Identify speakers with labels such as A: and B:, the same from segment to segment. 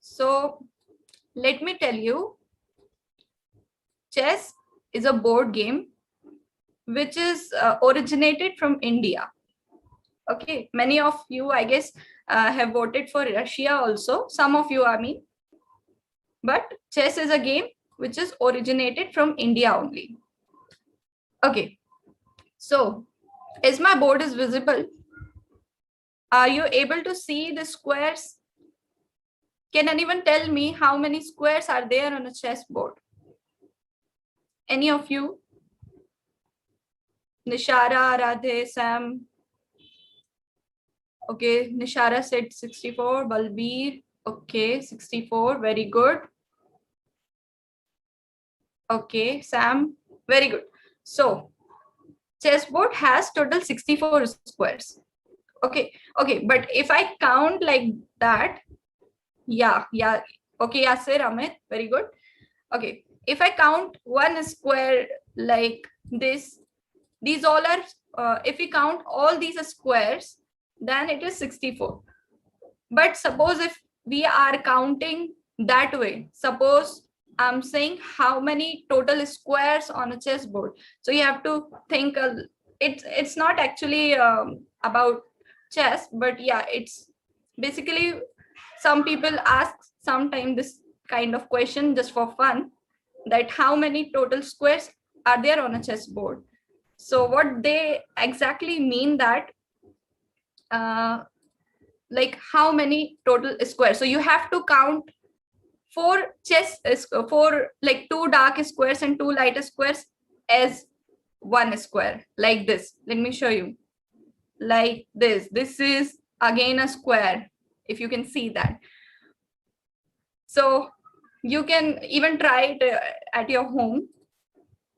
A: So let me tell you, chess is a board game which is originated from India. Okay, many of you, I guess, have voted for Russia also. Some of you, I mean, but chess is a game which is originated from India only. Okay, so is my board is visible? Are you able to see the squares? Can anyone tell me how many squares are there on a chessboard? Any of you? Nishara, Radhe, Sam. Okay, Nishara said 64. Balbir. Okay, 64. Very good. Okay, Sam. Very good. So, chessboard has total 64 squares. Okay, okay. But if I count like that, yeah. Okay, Yasir, Amit. Very good. Okay, if I count one square like this, these all are, if we count all these squares, then it is 64. But suppose if we are counting that way, suppose I'm saying how many total squares on a chessboard. So you have to think, it's not actually about chess, but yeah, it's basically some people ask sometimes this kind of question just for fun, that how many total squares are there on a chessboard. So what they exactly mean that like how many total squares. So you have to count four like two dark squares and two light squares as one square, like this. Let me show you. Like this. This is again a square, if you can see that. So you can even try it at your home.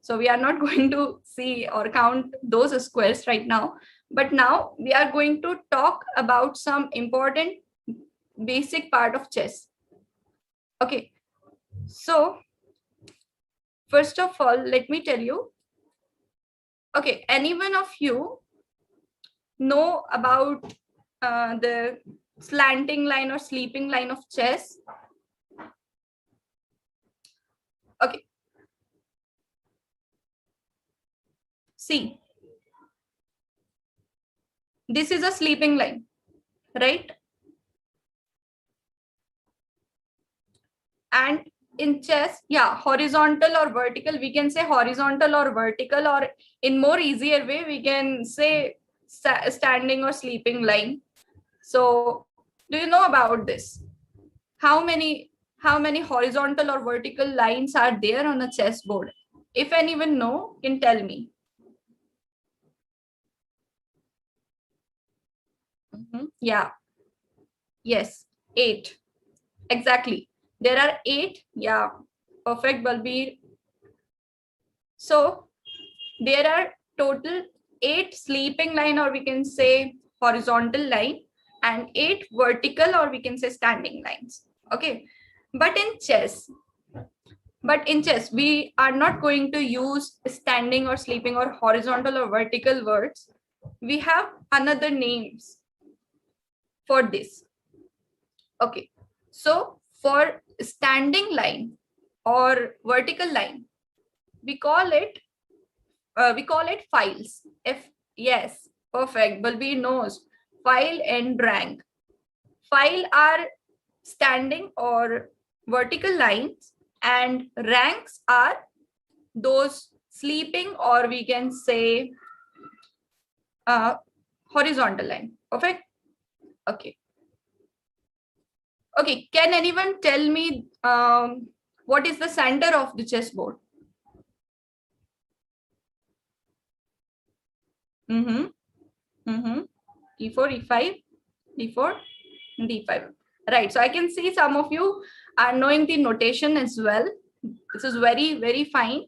A: So we are not going to see or count those squares right now. But now we are going to talk about some important basic part of chess. Okay. So first of all, let me tell you. Okay, any one of you know about the slanting line or sleeping line of chess? Okay. See, this is a sleeping line, right? And in chess, yeah, horizontal or vertical, we can say horizontal or vertical, or in more easier way, we can say standing or sleeping line. So do you know about this? How many horizontal or vertical lines are there on a chessboard? If anyone know, can tell me. Yeah, yes, 8. Exactly. There are 8. Yeah, perfect, Balbir. So there are total 8 sleeping line, or we can say horizontal line, and 8 vertical, or we can say standing lines. Okay. But in chess, we are not going to use standing or sleeping or horizontal or vertical words. We have another names for this. Okay. So for standing line or vertical line, we call it files. Yes, perfect. Balbir knows file and rank. File are standing or vertical lines, and ranks are those sleeping, or we can say horizontal line. Perfect. Okay. Okay. Can anyone tell me what is the center of the chessboard? E4, E5, D4, D5. Right. So I can see some of you are knowing the notation as well. This is very, very fine.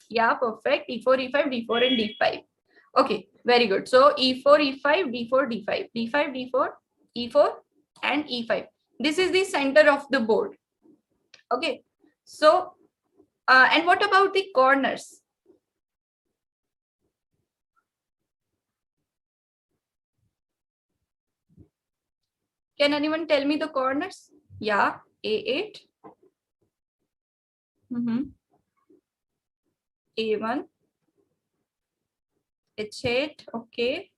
A: Yeah, perfect. E4, E5, D4, and D5. Okay, very good. So E4, E5, D4, D5, D5, D4, E4, and E5. This is the center of the board. Okay. So, and what about the corners? Can anyone tell me the corners? Yeah, A8, A1, H8, okay.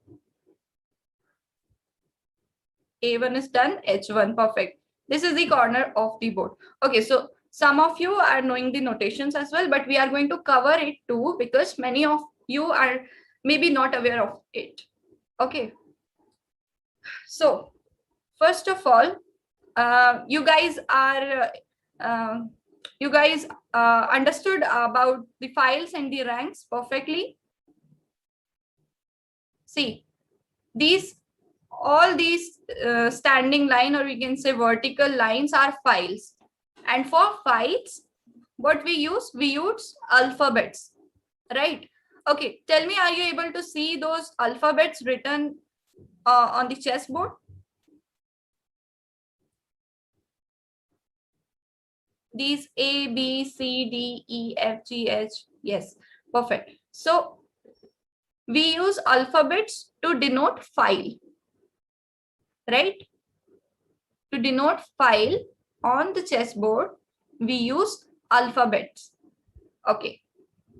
A: A1 is done, H1, perfect. This is the corner of the board. Okay, so some of you are knowing the notations as well, but we are going to cover it too because many of you are maybe not aware of it. Okay. So first of all, you guys are understood about the files and the ranks perfectly. See, all these standing line, or we can say vertical lines, are files. And for files, what we use alphabets, right? Okay, tell me, are you able to see those alphabets written on the chessboard? These A, B, C, D, E, F, G, H. Yes, perfect. So we use alphabets to denote file, right? To denote file on the chessboard, we use alphabets. Okay,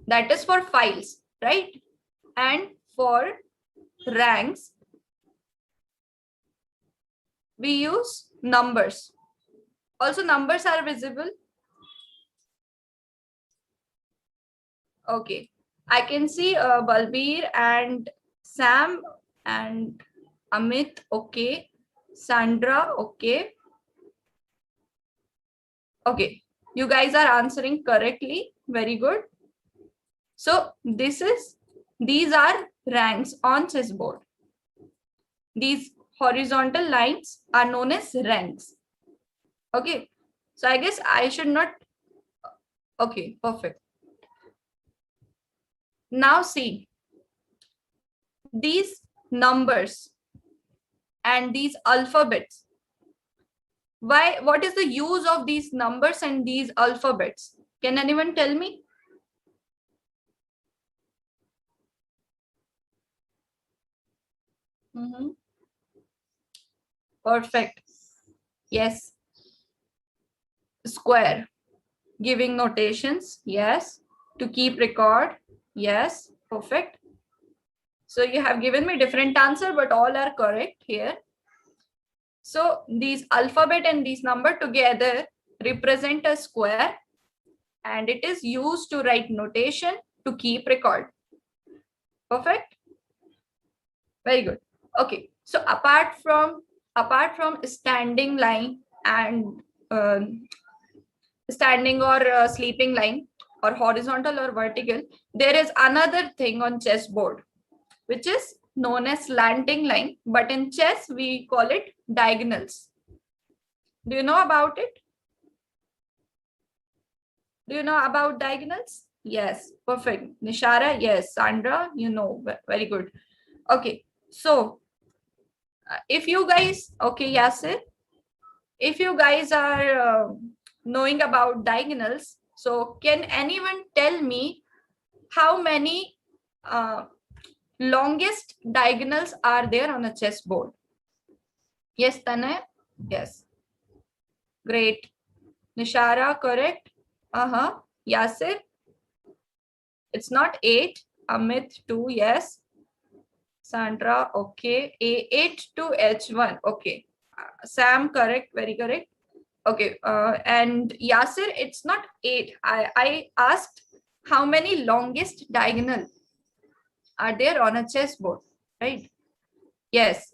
A: that is for files, right? And for ranks, we use numbers. Also, numbers are visible. Okay, I can see Balbir and Sam and Amit. Okay, Sandra. Okay. Okay, you guys are answering correctly. Very good. So these are ranks on chessboard. These horizontal lines are known as ranks. Okay, so I guess I should not. Okay, perfect. Now see, these numbers and these alphabets. What is the use of these numbers and these alphabets? Can anyone tell me? Perfect. Yes. Square. Giving notations. Yes. To keep record. Yes. Perfect. So you have given me different answer, but all are correct here. So these alphabet and these number together represent a square, and it is used to write notation to keep record. Perfect. Very good. Okay. So apart from standing line and standing or sleeping line, or horizontal or vertical, there is another thing on chessboard which is known as slanting line, but in chess we call it diagonals. Do you know about it? Do you know about diagonals? Yes, perfect. Nishara, yes. Sandra, you know, very good. Okay, so if you guys, okay, Yasir, if you guys are knowing about diagonals, so can anyone tell me how many uh, longest diagonals are there on a chessboard? Yes, Tanay? Yes. Great. Nishara, correct? Uh-huh. Yasir? It's not 8. Amit, 2. Yes. Sandra, okay. A8 to H1. Okay. Sam, correct. Very correct. Okay. And Yasir, it's not 8. I asked how many longest diagonal are there on a chessboard, right? Yes.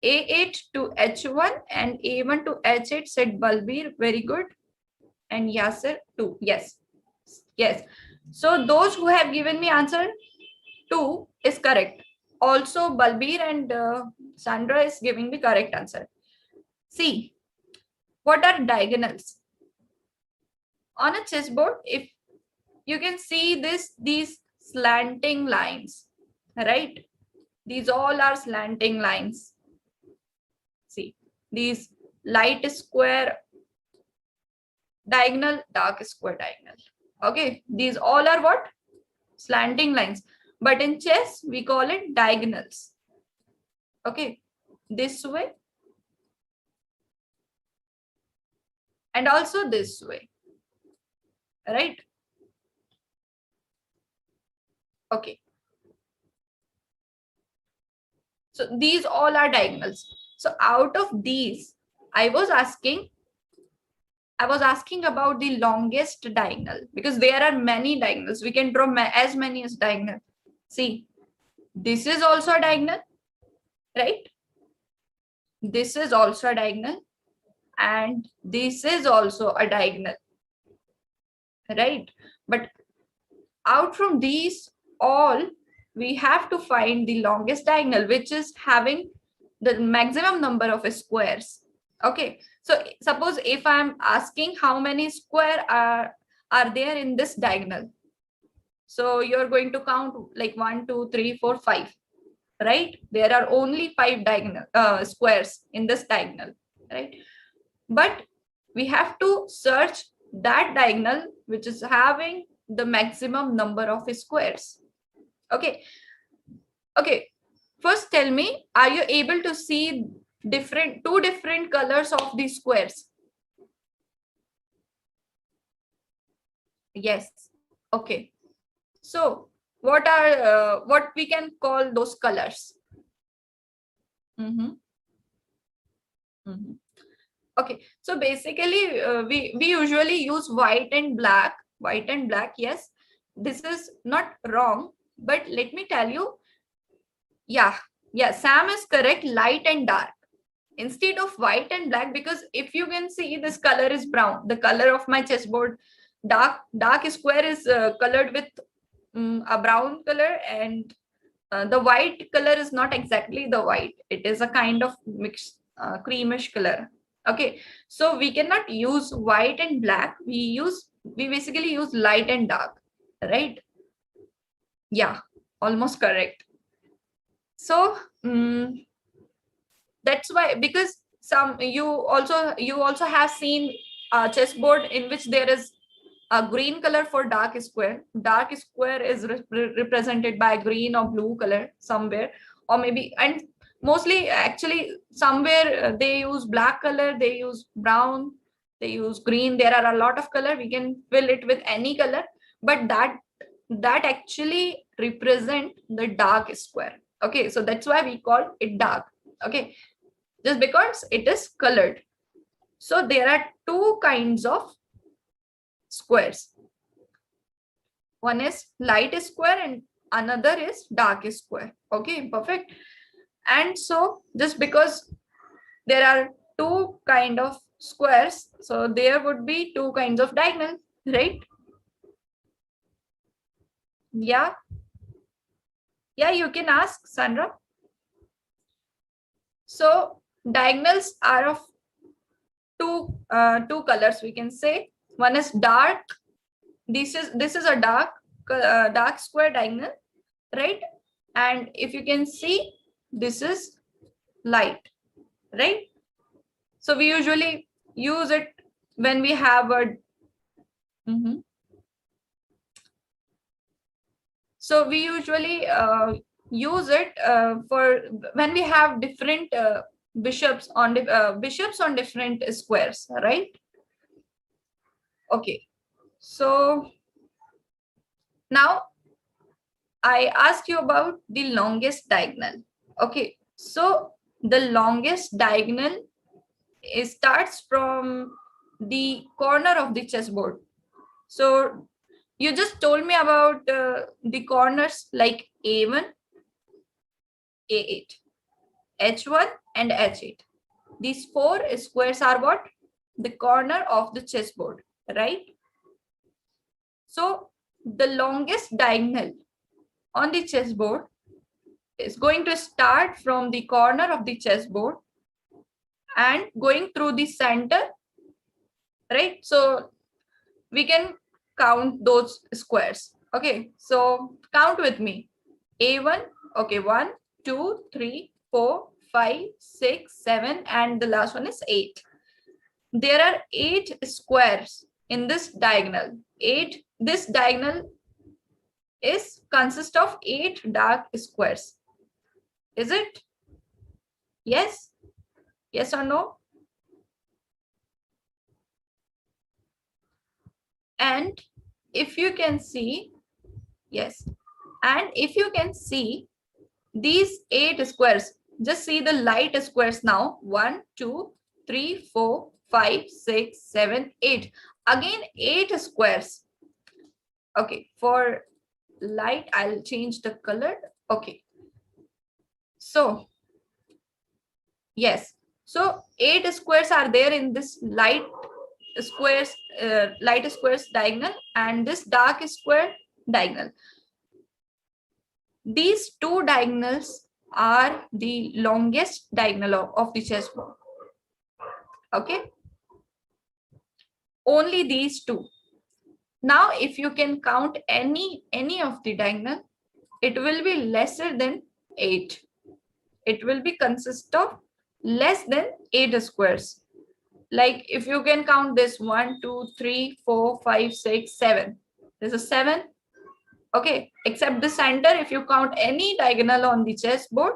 A: A8 to H1 and A1 to H8, said Balbir. Very good. And Yasir, 2. Yes. Yes. So those who have given me answer 2 is correct. Also, Balbir and Sandra is giving the correct answer. See, what are diagonals? On a chessboard, if you can see these slanting lines, right? These all are slanting lines. See, these light square diagonal, dark square diagonal. Okay, these all are what? Slanting lines. But in chess, we call it diagonals. Okay, this way and also this way, right? Okay, so these all are diagonals. So out of these, I was asking about the longest diagonal, because there are many diagonals. We can draw as many as diagonal. See, this is also a diagonal, right? This is also a diagonal, and this is also a diagonal, right? But out from these all, we have to find the longest diagonal, which is having the maximum number of squares. Okay, so suppose if I'm asking how many square are there in this diagonal, so you're going to count like 1, 2, 3, 4, 5, right? There are only 5 diagonal squares in this diagonal, right? But we have to search that diagonal which is having the maximum number of squares. Okay, okay, first tell me, are you able to see two different colors of these squares? Yes. Okay, so what we can call those colors? Mm-hmm. Mm-hmm. Okay, so basically we usually use white and black. White and black, yes, this is not wrong, but let me tell you, yeah, yeah, Sam is correct, light and dark instead of white and black, because if you can see, this color is brown. The color of my chessboard, dark square is colored with a brown color, and the white color is not exactly the white. It is a kind of mixed creamish color. Okay, so we cannot use white and black. We basically use light and dark, right? Yeah, almost correct. So that's why, because you also have seen a chessboard in which there is a green color for dark square. Dark square is represented by green or blue color somewhere, or maybe, and mostly actually somewhere they use black color, they use brown, they use green. There are a lot of color. We can fill it with any color, but that actually represent the dark square. Okay, so that's why we call it dark. Okay, just because it is colored. So there are two kinds of squares. One is light square and another is dark square. Okay, perfect. And so just because there are two kind of squares, so there would be two kinds of diagonal, right? Yeah, yeah, you can ask, Sandra. So diagonals are of two colors, we can say. One is dark. This is a dark square diagonal, right? And if you can see, this is light, right? So we usually use it when we have a Mhm. So we usually use it for when we have different bishops on different squares, right? Okay, so now I asked you about the longest diagonal. Okay, so the longest diagonal starts from the corner of the chessboard. So you just told me about the corners like A1, A8, H1, and H8. These four squares are what? The corner of the chessboard, right? So the longest diagonal on the chessboard is going to start from the corner of the chessboard and going through the center, right? So we can count those squares. Okay, so count with me. A1, okay, 1, 2, 3, 4, 5, 6, 7, and the last one is 8. There are 8 squares in this diagonal. This diagonal is consist of 8 dark squares. Is it? Yes? Yes or no? And if you can see, yes, and if you can see these 8 squares, just see the light squares now. 1, 2, 3, 4, 5, 6, 7, 8. Again 8 squares. Okay, for light I'll change the color. Okay, so yes, so 8 squares are there in this squares light squares diagonal and this dark square diagonal. These two diagonals are the longest diagonal of the chessboard. Okay, only these two. Now if you can count any of the diagonal, it will be lesser than 8. It will be consist of less than 8 squares. Like if you can count this 1, 2, 3, 4, 5, 6, 7. This is 7. Okay, except the center, if you count any diagonal on the chessboard,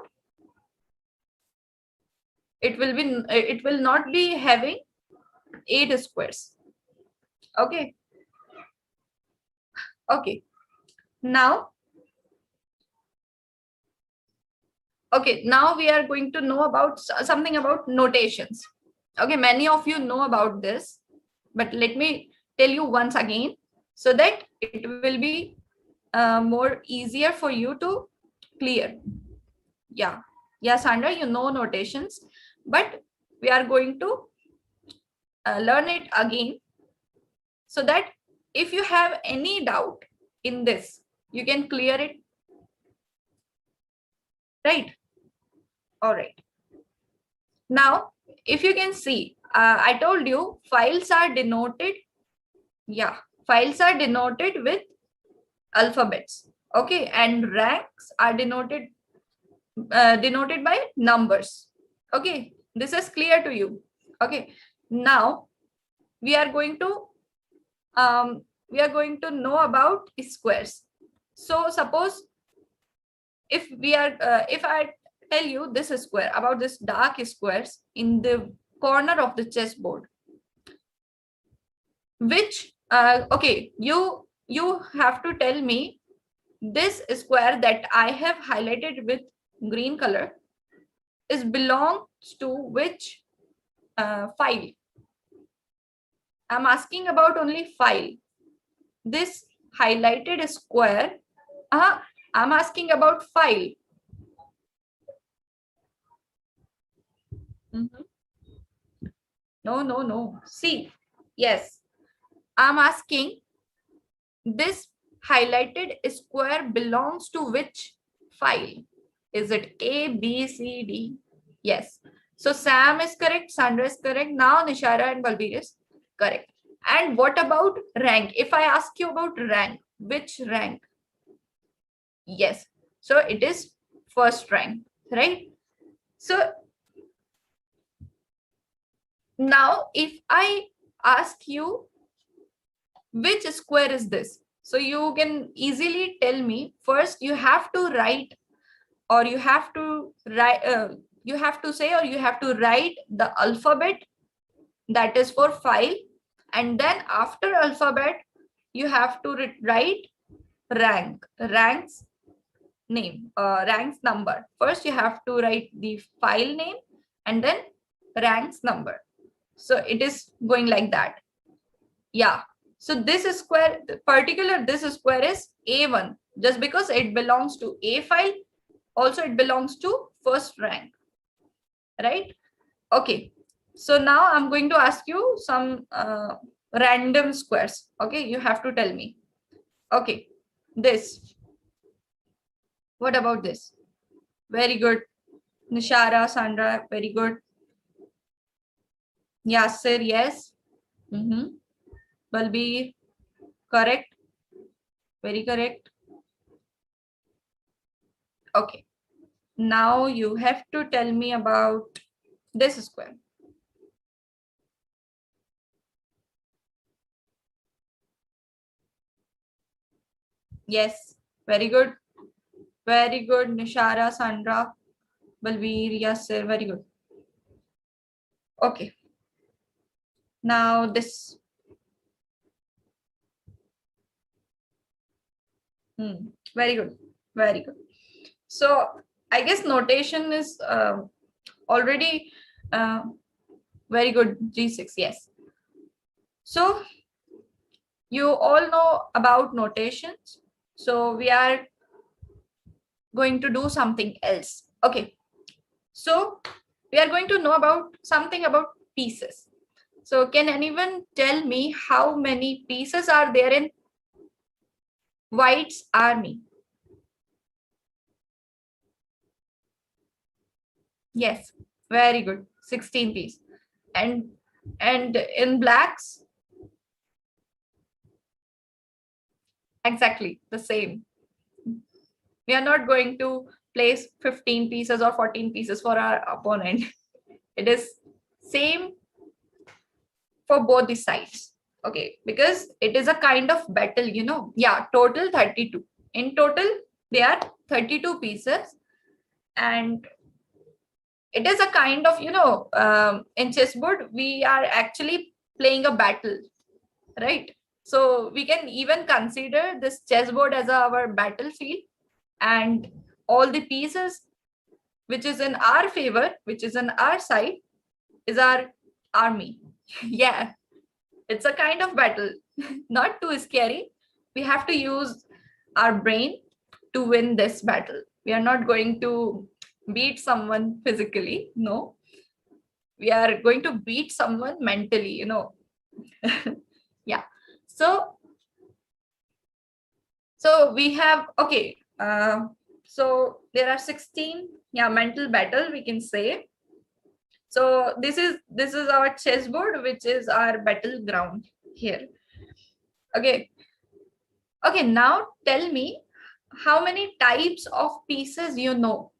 A: it will not be having 8 squares. Okay. Okay. Now, now we are going to know about something about notations. Okay, many of you know about this, but let me tell you once again so that it will be more easier for you to clear. Yeah, Sandra, you know notations, but we are going to learn it again so that if you have any doubt in this, you can clear it. Right? All right. Now, if you can see, I told you files are denoted. Yeah, files are denoted with alphabets. Okay, and ranks are denoted by numbers. Okay, this is clear to you. Okay, now we are going to know about squares. So suppose if I tell you this square, about this dark squares in the corner of the chessboard, which okay, you have to tell me this square that I have highlighted with green color is belongs to which file. I'm asking about only file. This highlighted square, I'm asking about file. No. See, yes, I'm asking this highlighted square belongs to which file? Is it A, B, C, D? Yes. So Sam is correct, Sandra is correct. Now Nishara and Balbir is correct. And what about rank? If I ask you about rank, which rank? Yes. So it is first rank, right? So now if I ask you which square is this, so you can easily tell me. First you have to write, or you have to write you have to say, or you have to write the alphabet that is for file, and then after alphabet you have to write ranks name, ranks number. First you have to write the file name and then ranks number. So it is going like that. Yeah, so this square, particular this square is A1, just because it belongs to A file. Also it belongs to first rank, right? Okay, so now I'm going to ask you some random squares. Okay, you have to tell me. Okay, this, what about this? Very good. Nishara, Sandra, very good. Yasir, yes. Balbir, correct. Very correct. Okay, now you have to tell me about this square. Yes, very good. Very good, Nishara, Sandra, Balbir, Yasir, very good. Okay. Now this. Very good. Very good. So I guess notation is already very good. G6. Yes. So you all know about notations. So we are going to do something else. Okay. So we are going to know about something about pieces. So can anyone tell me how many pieces are there in White's army? Yes, very good. 16 pieces. And in Black's, exactly the same. We are not going to place 15 pieces or 14 pieces for our opponent. It is same for both the sides. Okay, because it is a kind of battle, you know. Yeah, total 32. In total, there are 32 pieces, and it is a kind of, you know, in chessboard, we are actually playing a battle, right? So we can even consider this chessboard as our battlefield, and all the pieces which is in our favor, which is on our side, is our army. Yeah, it's a kind of battle. Not too scary. We have to use our brain to win this battle. We are not going to beat someone physically. No, we are going to beat someone mentally, you know. Yeah. So we have, okay, so there are 16, yeah, mental battle, we can say. So this is our chessboard, which is our battleground here. Okay. Okay, now tell me how many types of pieces you know.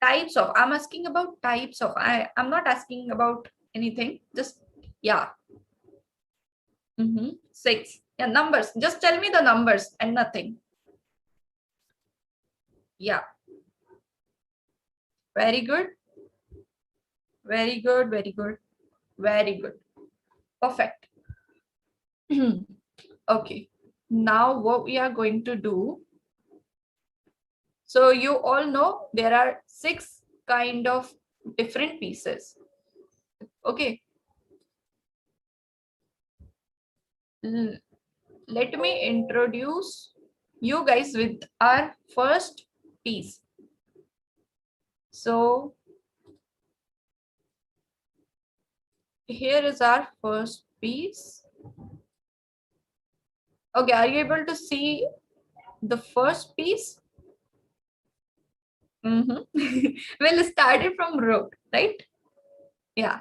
A: Types of, I'm asking about types of, I'm not asking about anything. Just, yeah. 6. Yeah, numbers. Just tell me the numbers and nothing. Yeah. Very good. Very good. Very good. Very good. Perfect. Okay. Now what we are going to do. So you all know there are 6 kind of different pieces. Okay. Let me introduce you guys with our first piece. So here is our first piece. Okay, are you able to see the first piece? We'll start it from rook, right? Yeah.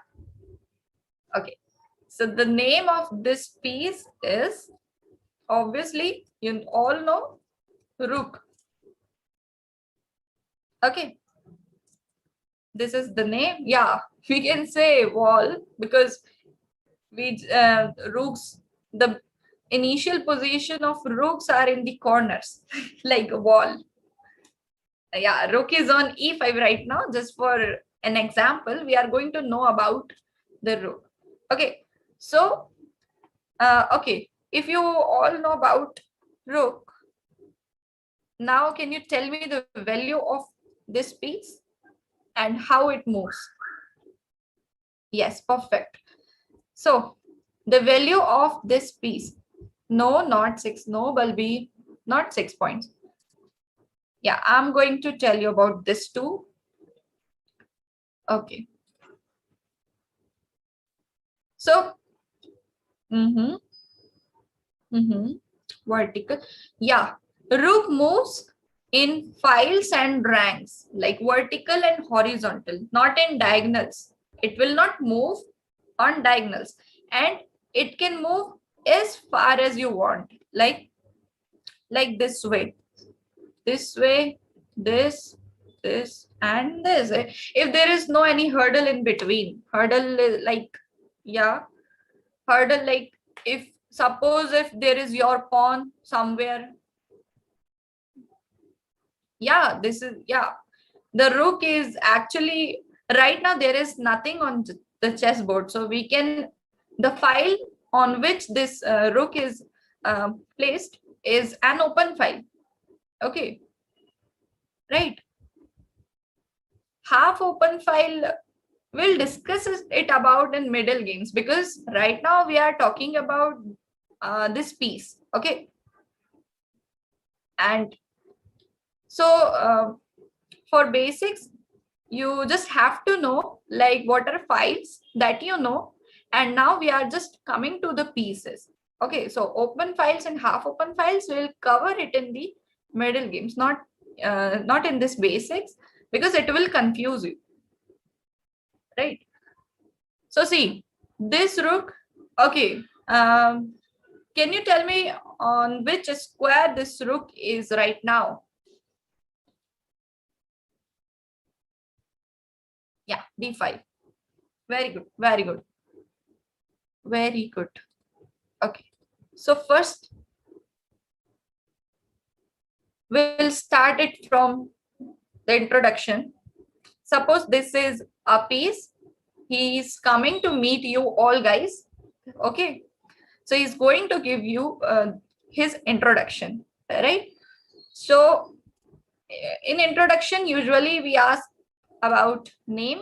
A: Okay. So the name of this piece is, obviously, you all know, rook. Okay. This is the name. Yeah, we can say wall because we rooks, the initial position of rooks are in the corners, like a wall. Yeah, rook is on e5 right now. Just for an example, we are going to know about the rook. Okay, so okay, if you all know about rook, now can you tell me the value of this piece and how it moves? Yes, perfect. So the value of this piece, no, not 6, no, will be not 6 points. Yeah, I'm going to tell you about this too. Okay. So, vertical. Yeah, rook moves in files and ranks, like vertical and horizontal, not in diagonals. It will not move on diagonals, and it can move as far as you want, like this way, this way, this, and this. If there is no any hurdle in between, hurdle is like, yeah, hurdle, like, if suppose if there is your pawn somewhere, yeah, this is, yeah, the rook is actually, right now there is nothing on the chessboard, so we can, the file on which this rook is placed is an open file. Okay, right. Half open file, we'll discuss it about in middle games, because right now we are talking about this piece. Okay, and so for basics, you just have to know like what are files that you know, and now we are just coming to the pieces. Okay, so open files and half open files, will cover it in the middle games, not in this basics, because it will confuse you, right? So see, this rook. Okay, can you tell me on which square this rook is right now? Yeah, d5. Very good, very good, very good. Okay, so first we'll start it from the introduction. Suppose this is a piece. He is coming to meet you all, guys. Okay, so he's going to give you his introduction, right? So in introduction, usually we ask about name.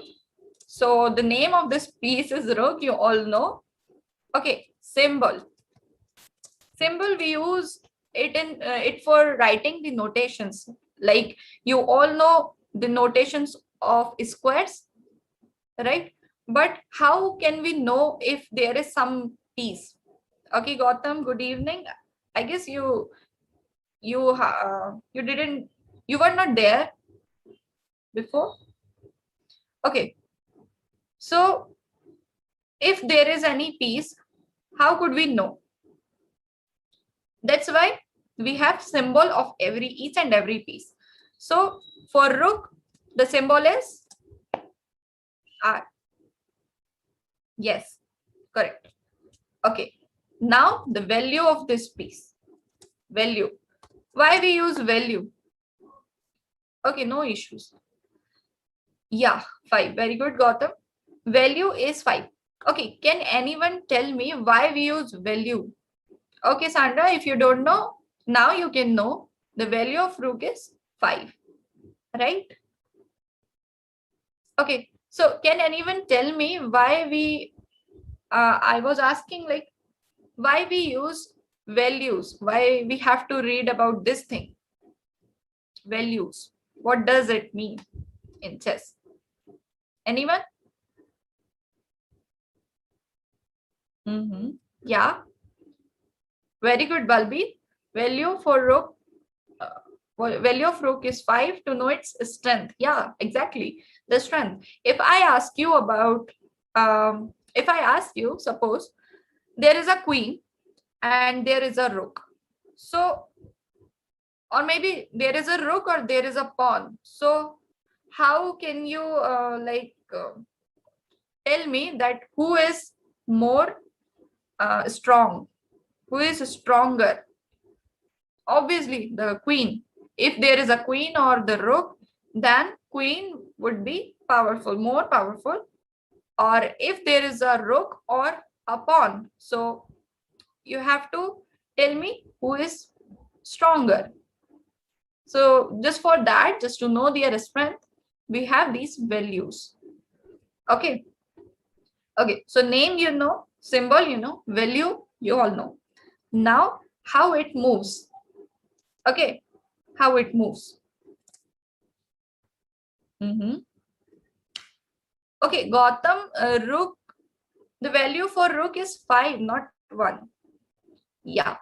A: So the name of this piece is rook, you all know. Okay, symbol. Symbol, we use it in it for writing the notations. Like you all know the notations of squares, right? But how can we know if there is some piece? Okay, Gautam, good evening. I guess you didn't, you were not there before. Okay, so if there is any piece, how could we know? That's why we have symbol of each and every piece. So for rook, the symbol is R. Yes, correct. Okay, now the value of this piece. Value. Why we use value? Okay, no issues. Yeah, 5. Very good, Gautam. Value is 5. Okay, can anyone tell me why we use value? Okay, Sandra, if you don't know, now you can know. The value of rook is 5, right? Okay, so can anyone tell me why I was asking like, why we use values? Why we have to read about this thing? Values. What does it mean in chess? Anyone? Yeah, very good, Balbi. Value for rook. Value of rook is 5 to know its strength. Yeah, exactly. The strength. If I ask you about, if I ask you, suppose there is a queen and there is a rook. So, or maybe there is a rook or there is a pawn. So, how can you tell me that who is more strong? Who is stronger? Obviously, the queen. If there is a queen or the rook, then queen would be powerful, more powerful. Or if there is a rook or a pawn, so you have to tell me who is stronger. So just for that, just to know their strength, we have these values. Okay. Okay. So name, you know, symbol, you know, value, you all know. Now, how it moves. Okay. How it moves. Okay, Gotham, rook, the value for rook is 5, not 1. Yeah.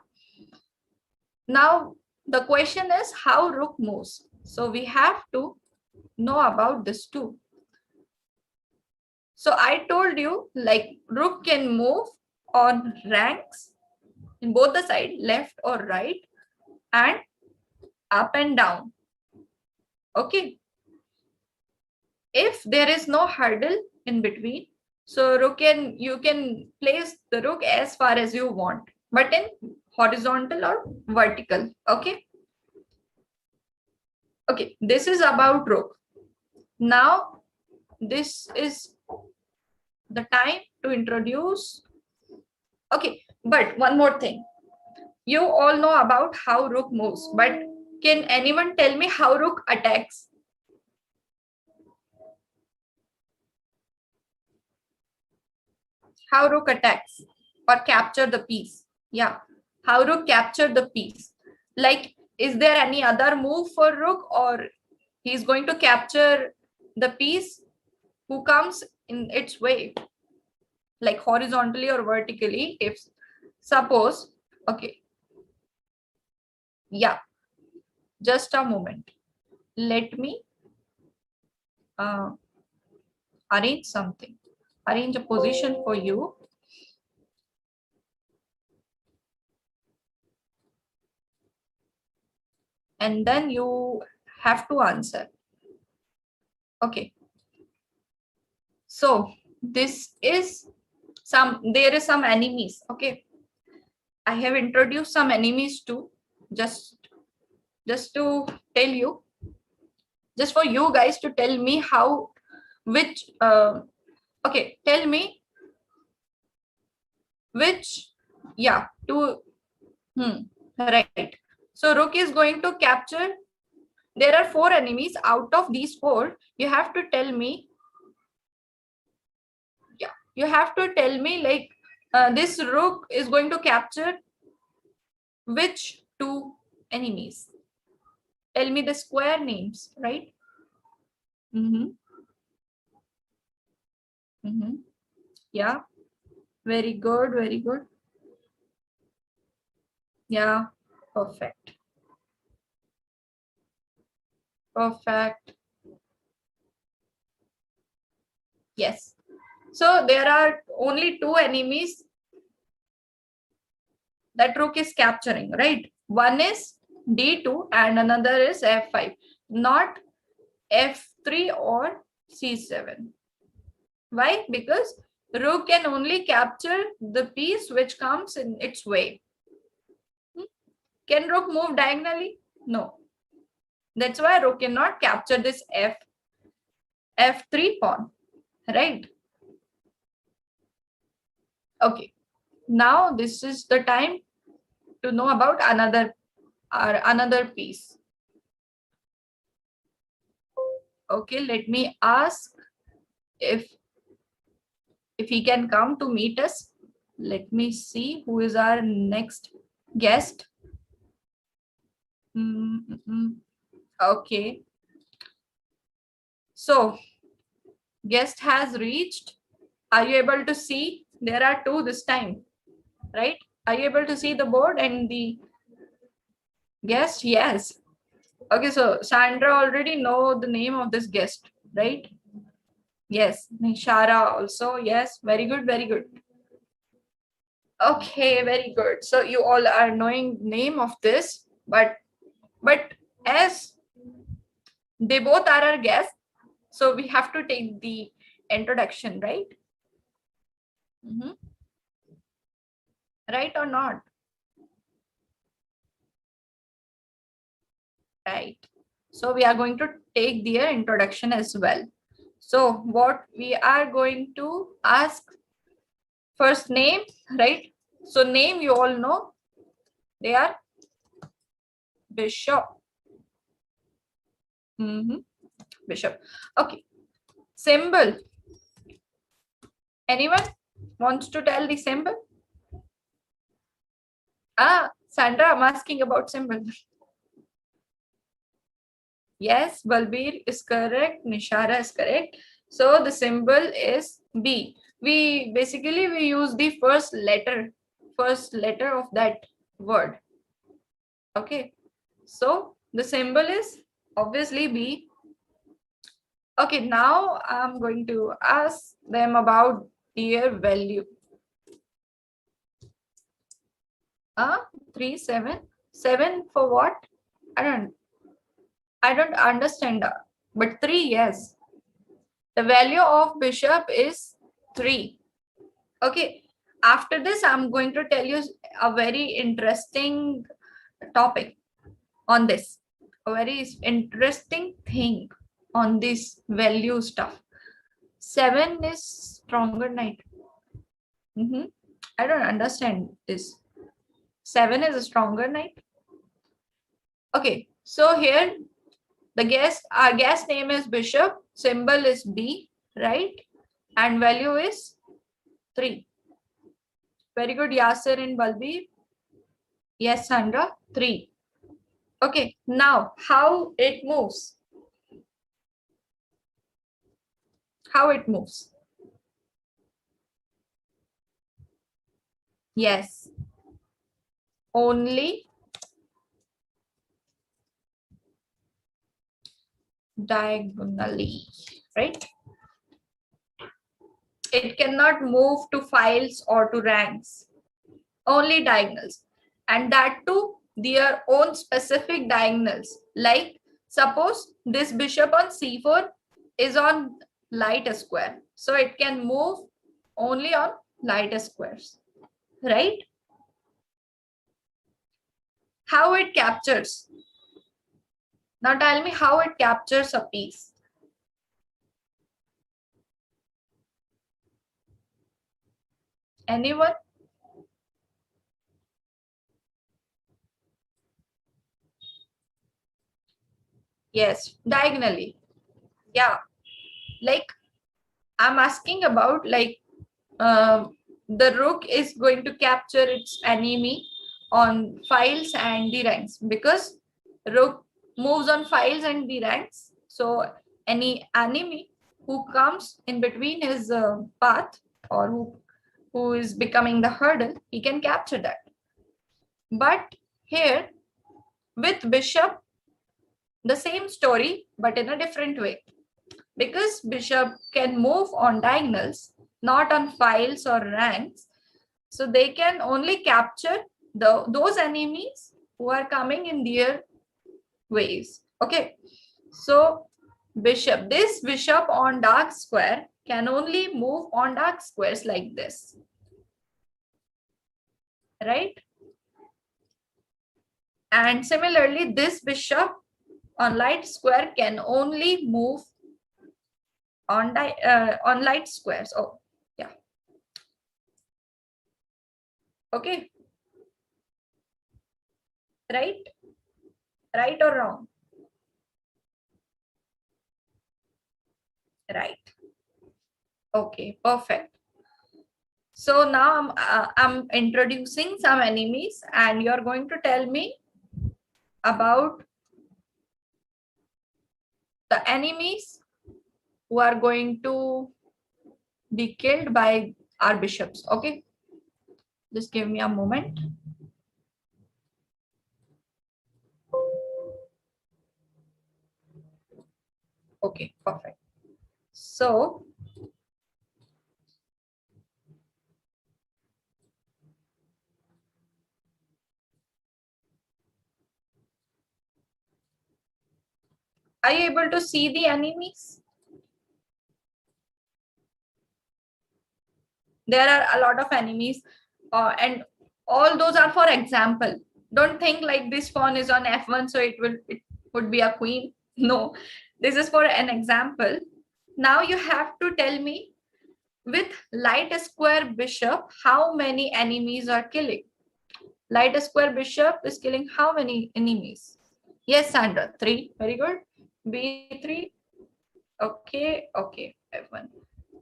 A: Now, the question is how rook moves. So we have to know about this too. So I told you like rook can move on ranks in both the side, left or right, and up and down. Okay. If there is no hurdle in between, so you can place the rook as far as you want, but in horizontal or vertical. Okay. Okay. This is about rook. Now, this is the time to introduce. Okay. But one more thing. You all know about how rook moves, but Can anyone tell me how rook attacks? How rook attacks or capture the piece? Yeah, how rook capture the piece? Like, is there any other move for rook, or he's going to capture the piece who comes in its way, like horizontally or vertically? If suppose, okay, yeah, just a moment. Let me uh, arrange something, arrange a position for you. And then you have to answer. Okay. So this is there is some enemies. Okay. I have introduced some enemies too. Just to tell you, just for you guys to tell me how, which, okay, tell me which, yeah, to, right. So rook is going to capture, there are 4 enemies. Out of these 4, you have to tell me, yeah, you have to tell me like this rook is going to capture which 2 enemies. Tell me the square names, right? Yeah, very good, very good. Yeah, perfect, perfect. Yes. So there are only 2 enemies that rook is capturing, right? One is d2 and another is f5, not f3 or c7. Why? Because rook can only capture the piece which comes in its way. Can rook move diagonally? No. That's why rook cannot capture this f3 pawn, right? Okay. Now this is the time to know about another piece. Okay, let me ask if he can come to meet us. Let me see who is our next guest. Okay. So guest has reached. Are you able to see? There are 2 this time, right? Are you able to see the board and the guest? Yes. Okay, so Sandra already know the name of this guest, right? Yes. Nishara also. Yes. Very good. Very good. Okay, very good. So you all are knowing name of this, but as they both are our guests, so we have to take the introduction, right? Right or not? Right. So we are going to take their introduction as well. So what we are going to ask, first name, right? So name you all know, they are Bishop. Bishop. Okay. Symbol. Anyone wants to tell the symbol? Sandra, I'm asking about symbol. Yes, Balbir is correct. Nishara is correct. So the symbol is B. We use the first letter of that word. Okay. So the symbol is obviously B. Okay, now I'm going to ask them about their value. 3, 7. 7 for what? I don't understand. But 3, yes. The value of bishop is 3. Okay. After this, I'm going to tell you a very interesting topic on this. A very interesting thing on this value stuff. 7 is stronger knight. I don't understand this. 7 is a stronger knight. Okay. So here our guest name is bishop, symbol is B, right? And value is 3. Very good, Yasir and Balbir. Yes, Sandra, 3. Okay, now how it moves? How it moves? Yes, only diagonally, right? It cannot move to files or to ranks, only diagonals, and that too their own specific diagonals. Like suppose this bishop on c4 is on light square, so it can move only on light squares, right? How it captures? Now tell me how it captures a piece. Anyone? Yes, diagonally. Yeah, like I'm asking about like the rook is going to capture its enemy on files and the ranks, because rook moves on files and the ranks. So any enemy who comes in between his path, or who is becoming the hurdle, he can capture that. But here with bishop, the same story but in a different way, because bishop can move on diagonals, not on files or ranks. So they can only capture those enemies who are coming in their ways. Okay. So this bishop on dark square can only move on dark squares like this. Right? And similarly, this bishop on light square can only move on light squares. Oh, yeah. Okay. Right? Right or wrong? Right. Okay, perfect. So now I'm introducing some enemies, and you're going to tell me about the enemies who are going to be killed by our bishops. Okay, just give me a moment. Okay, perfect. So are you able to see the enemies? There are a lot of enemies, and all those are for example. Don't think like this pawn is on f1, so it would be a queen. No, this is for an example. Now you have to tell me, with light square bishop, how many enemies are killing? Light square bishop is killing how many enemies? Yes, Sandra, 3. Very good. B3. Okay, okay, F1.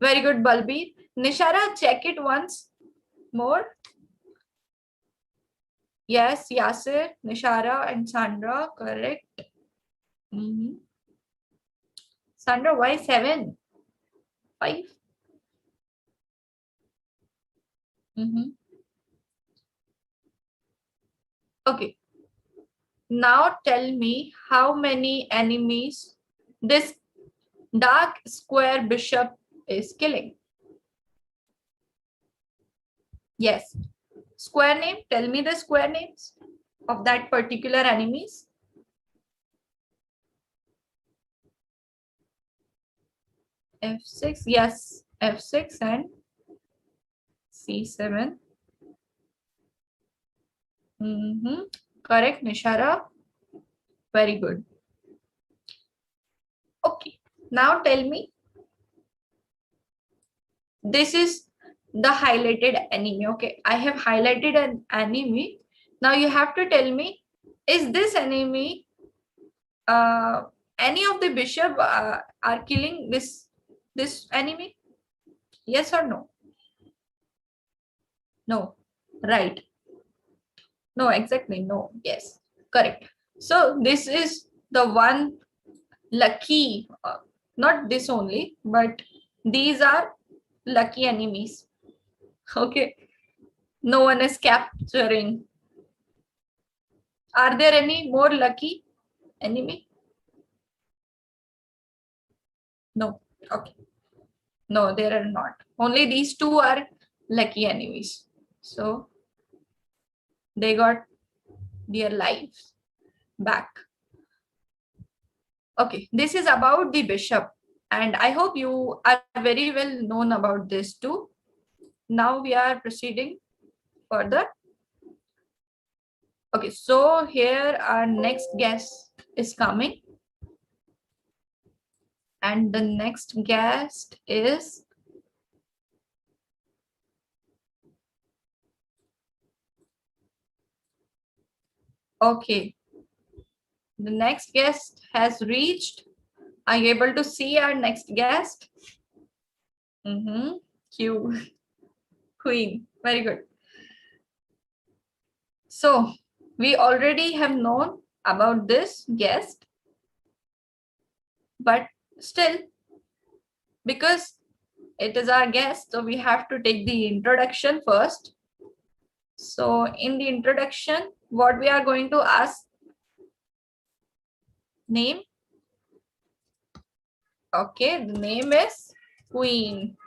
A: Very good, Balbir. Nishara, check it once more. Yes, Yasir, Nishara, and Sandra, correct. Sandra, why 7? 5? Okay. Now tell me how many enemies this dark square bishop is killing. Yes. Square name. Tell me the square names of that particular enemies. F6. Yes. F6 and C7. Correct, Nishara. Very good. Okay. Now tell me. This is the highlighted enemy. Okay. I have highlighted an enemy. Now you have to tell me, is this enemy any of the bishop are killing this enemy? Yes or no? No. Right. No, exactly. No. Yes. Correct. So this is the one lucky, not this only, but these are lucky enemies. Okay. No one is capturing. Are there any more lucky enemy? No. Okay. No, there are not. Only these two are lucky enemies. So they got their lives back. Okay, this is about the bishop, and I hope you are very well known about this too. Now we are proceeding further. Okay, so here our next guest is coming, and the next guest is okay. The next guest has reached. Are you able to see our next guest? Q. Queen. Very good. So we already have known about this guest, but still, because it is our guest, so we have to take the introduction first. So in the introduction, what we are going to ask, name. Okay, the name is Queen.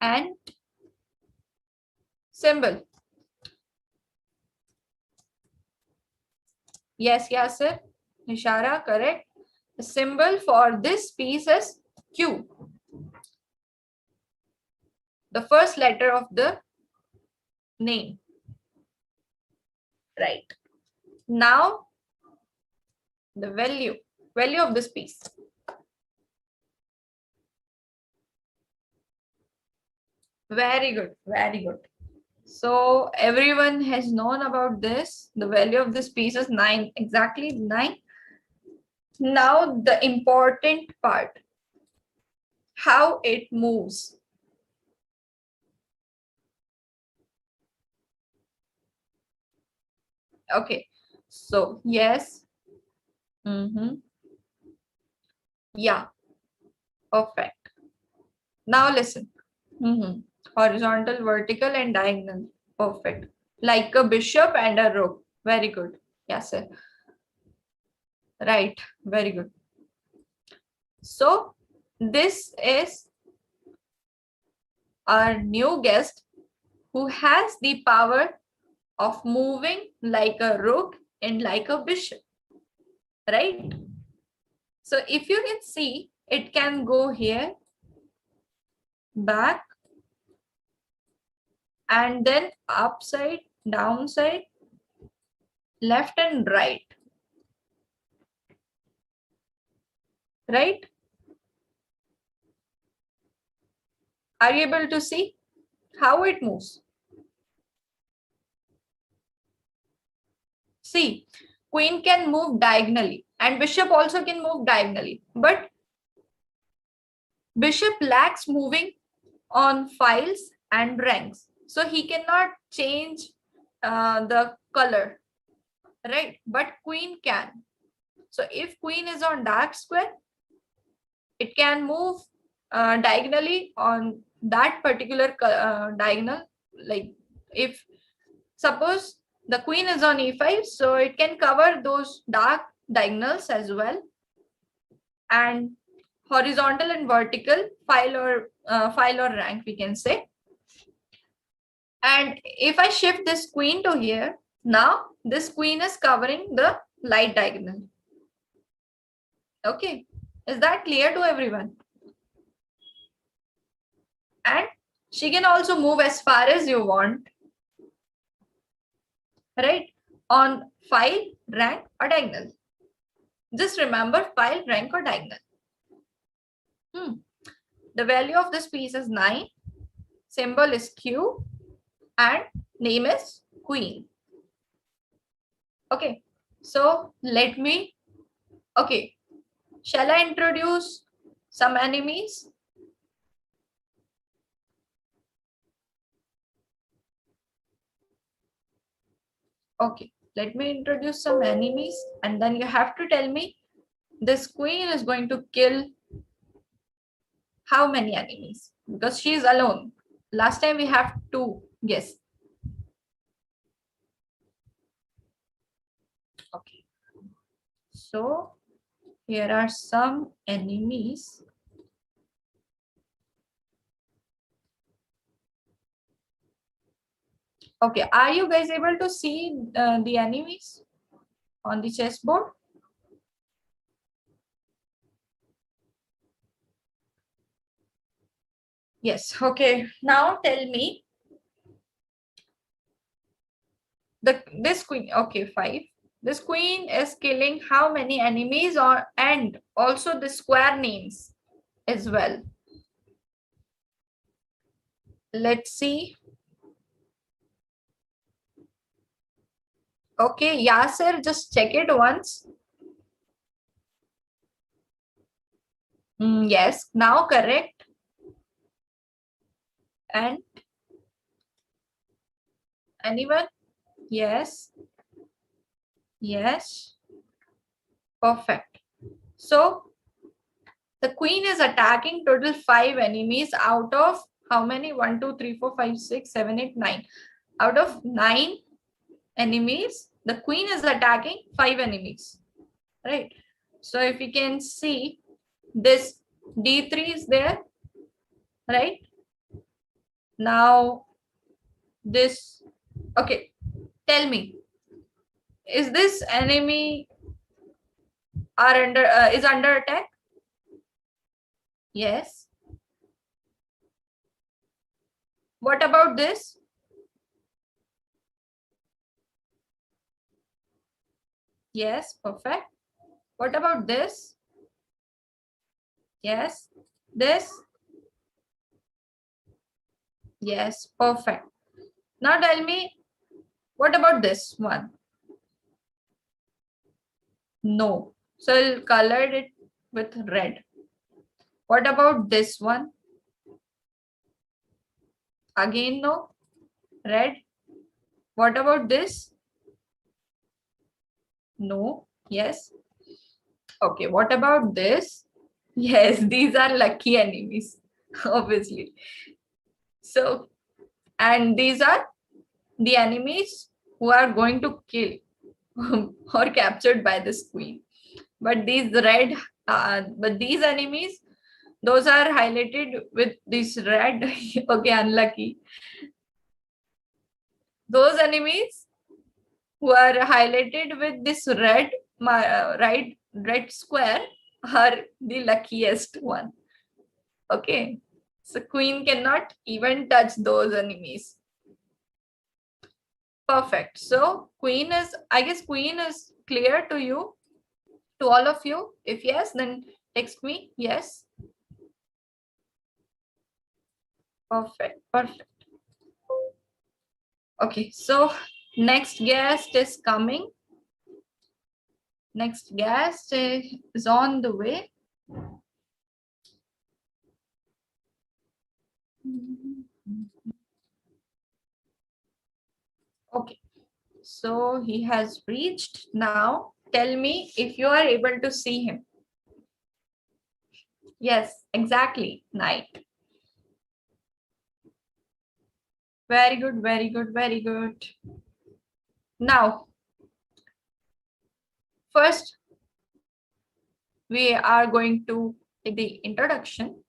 A: And symbol. Yes, Yasir. Ishara, correct. The symbol for this piece is Q. The first letter of the name. Right. Now, the value of this piece. Very good, very good. So everyone has known about this. The value of this piece is 9, exactly 9. Now the important part, how it moves. Okay, so yes. Yeah, perfect. Now listen. Horizontal, vertical, and diagonal. Perfect. Like a bishop and a rook. Very good. Yes, sir. Right. Very good. So this is our new guest who has the power of moving like a rook and like a bishop. Right? So if you can see, it can go here, back, and then upside, downside, left and right. Right? Are you able to see how it moves? See, queen can move diagonally and bishop also can move diagonally, but bishop lacks moving on files and ranks. So he cannot change the color, right? But queen can. So if queen is on dark square, it can move diagonally on that particular diagonal. Like if suppose the queen is on e5, so it can cover those dark diagonals as well. And horizontal and vertical file or rank, we can say. And if I shift this queen to here, now this queen is covering the light diagonal. Okay, is that clear to everyone? And she can also move as far as you want, right? On file, rank, or diagonal. Just remember file, rank, or diagonal. The value of this piece is 9. Symbol is Q. And name is Queen. Okay. So let me, okay, shall I introduce some enemies? Okay, let me introduce some enemies and then you have to tell me this queen is going to kill how many enemies because she is alone. Last time we have to guess. Okay, so here are some enemies. Okay, are you guys able to see the enemies on the chessboard? Yes. Okay, now tell me this queen. Okay, 5. This queen is killing how many enemies or and also the square names as well. Let's see. Okay, Yasser, just check it once. Yes, now correct. And anyone? Yes, yes, perfect. So the queen is attacking total 5 enemies out of how many? 1, 2, 3, 4, 5, 6, 7, 8, 9. Out of 9 enemies, the queen is attacking 5 enemies, right? So if you can see, this d3 is there, right? Now this, okay, tell me, is this enemy are under is under attack? Yes. What about this? Yes, perfect. What about this? Yes. This? Yes, perfect. Now tell me, what about this one? No. So I'll color it with red. What about this one? Again, no. Red. What about this? No. Yes. Okay. What about this? Yes, these are lucky enemies, obviously. So, and these are the enemies who are going to kill or captured by this queen. But these red, but these enemies, those are highlighted with this red. Okay, unlucky. Those enemies who are highlighted with this red, right, red square are the luckiest one. Okay, so queen cannot even touch those enemies. Perfect. So queen is, I guess queen is clear to you, to all of you. If yes, then text me. Yes. Perfect. Perfect. Okay. So next guest is coming. Next guest is on the way. Okay. So he has reached. Now tell me if you are able to see him. Yes, exactly. Knight. Very good, very good, very good. Now, first, we are going to take the introduction.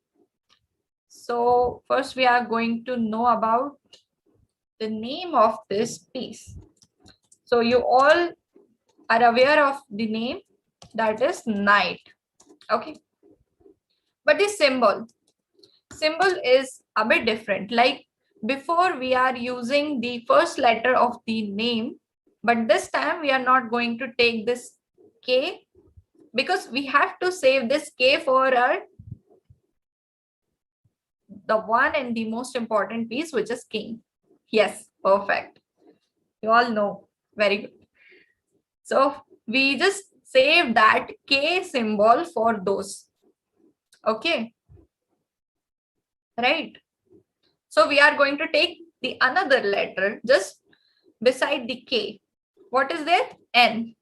A: So, first, we are going to know about the name of this piece. So, you all are aware of the name, that is knight. Okay. But the symbol is a bit different. Like before, we are using the first letter of the name, but this time we are not going to take this K because we have to save this K for our the one and the most important piece, which is king. Yes, perfect. You all know. Very good. So we just save that K symbol for those. Okay, right? So we are going to take the another letter just beside the K. What is there? N.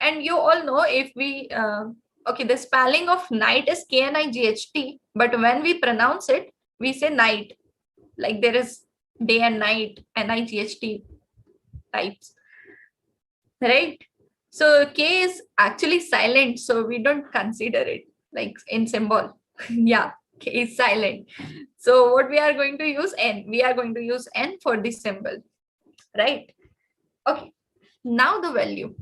A: And you all know, if we okay, the spelling of night is Knight, but when we pronounce it, we say night. Like there is day and night, Night types, right? So K is actually silent, so we don't consider it like in symbol. Yeah, K is silent. So what we are going to use? N. We are going to use N for this symbol, right? Okay. Now the value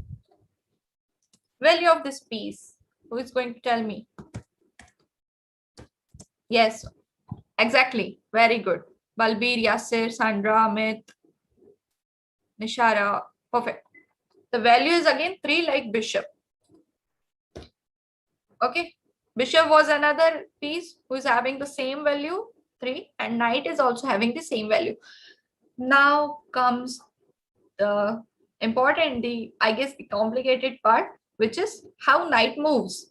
A: of this piece. Who is going to tell me? Yes, exactly. Very good. Balbir, Yasir, Sandra, Amit, Nishara. Perfect. The value is again 3, like bishop. Okay. Bishop was another piece who is having the same value, 3, and knight is also having the same value. Now comes the important, I guess the complicated part, which is how knight moves.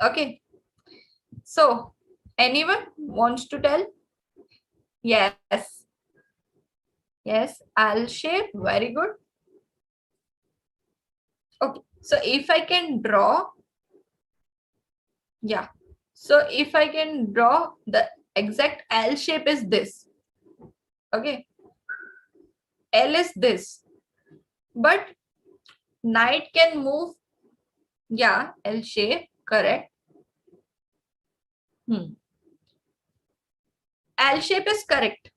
A: Okay. So anyone wants to tell? Yes. Yes, L shape. Very good. Okay. So if I can draw, yeah. So if I can draw the exact L shape is this. Okay. L is this. But knight can move. Yeah, L shape. Correct. L shape is correct.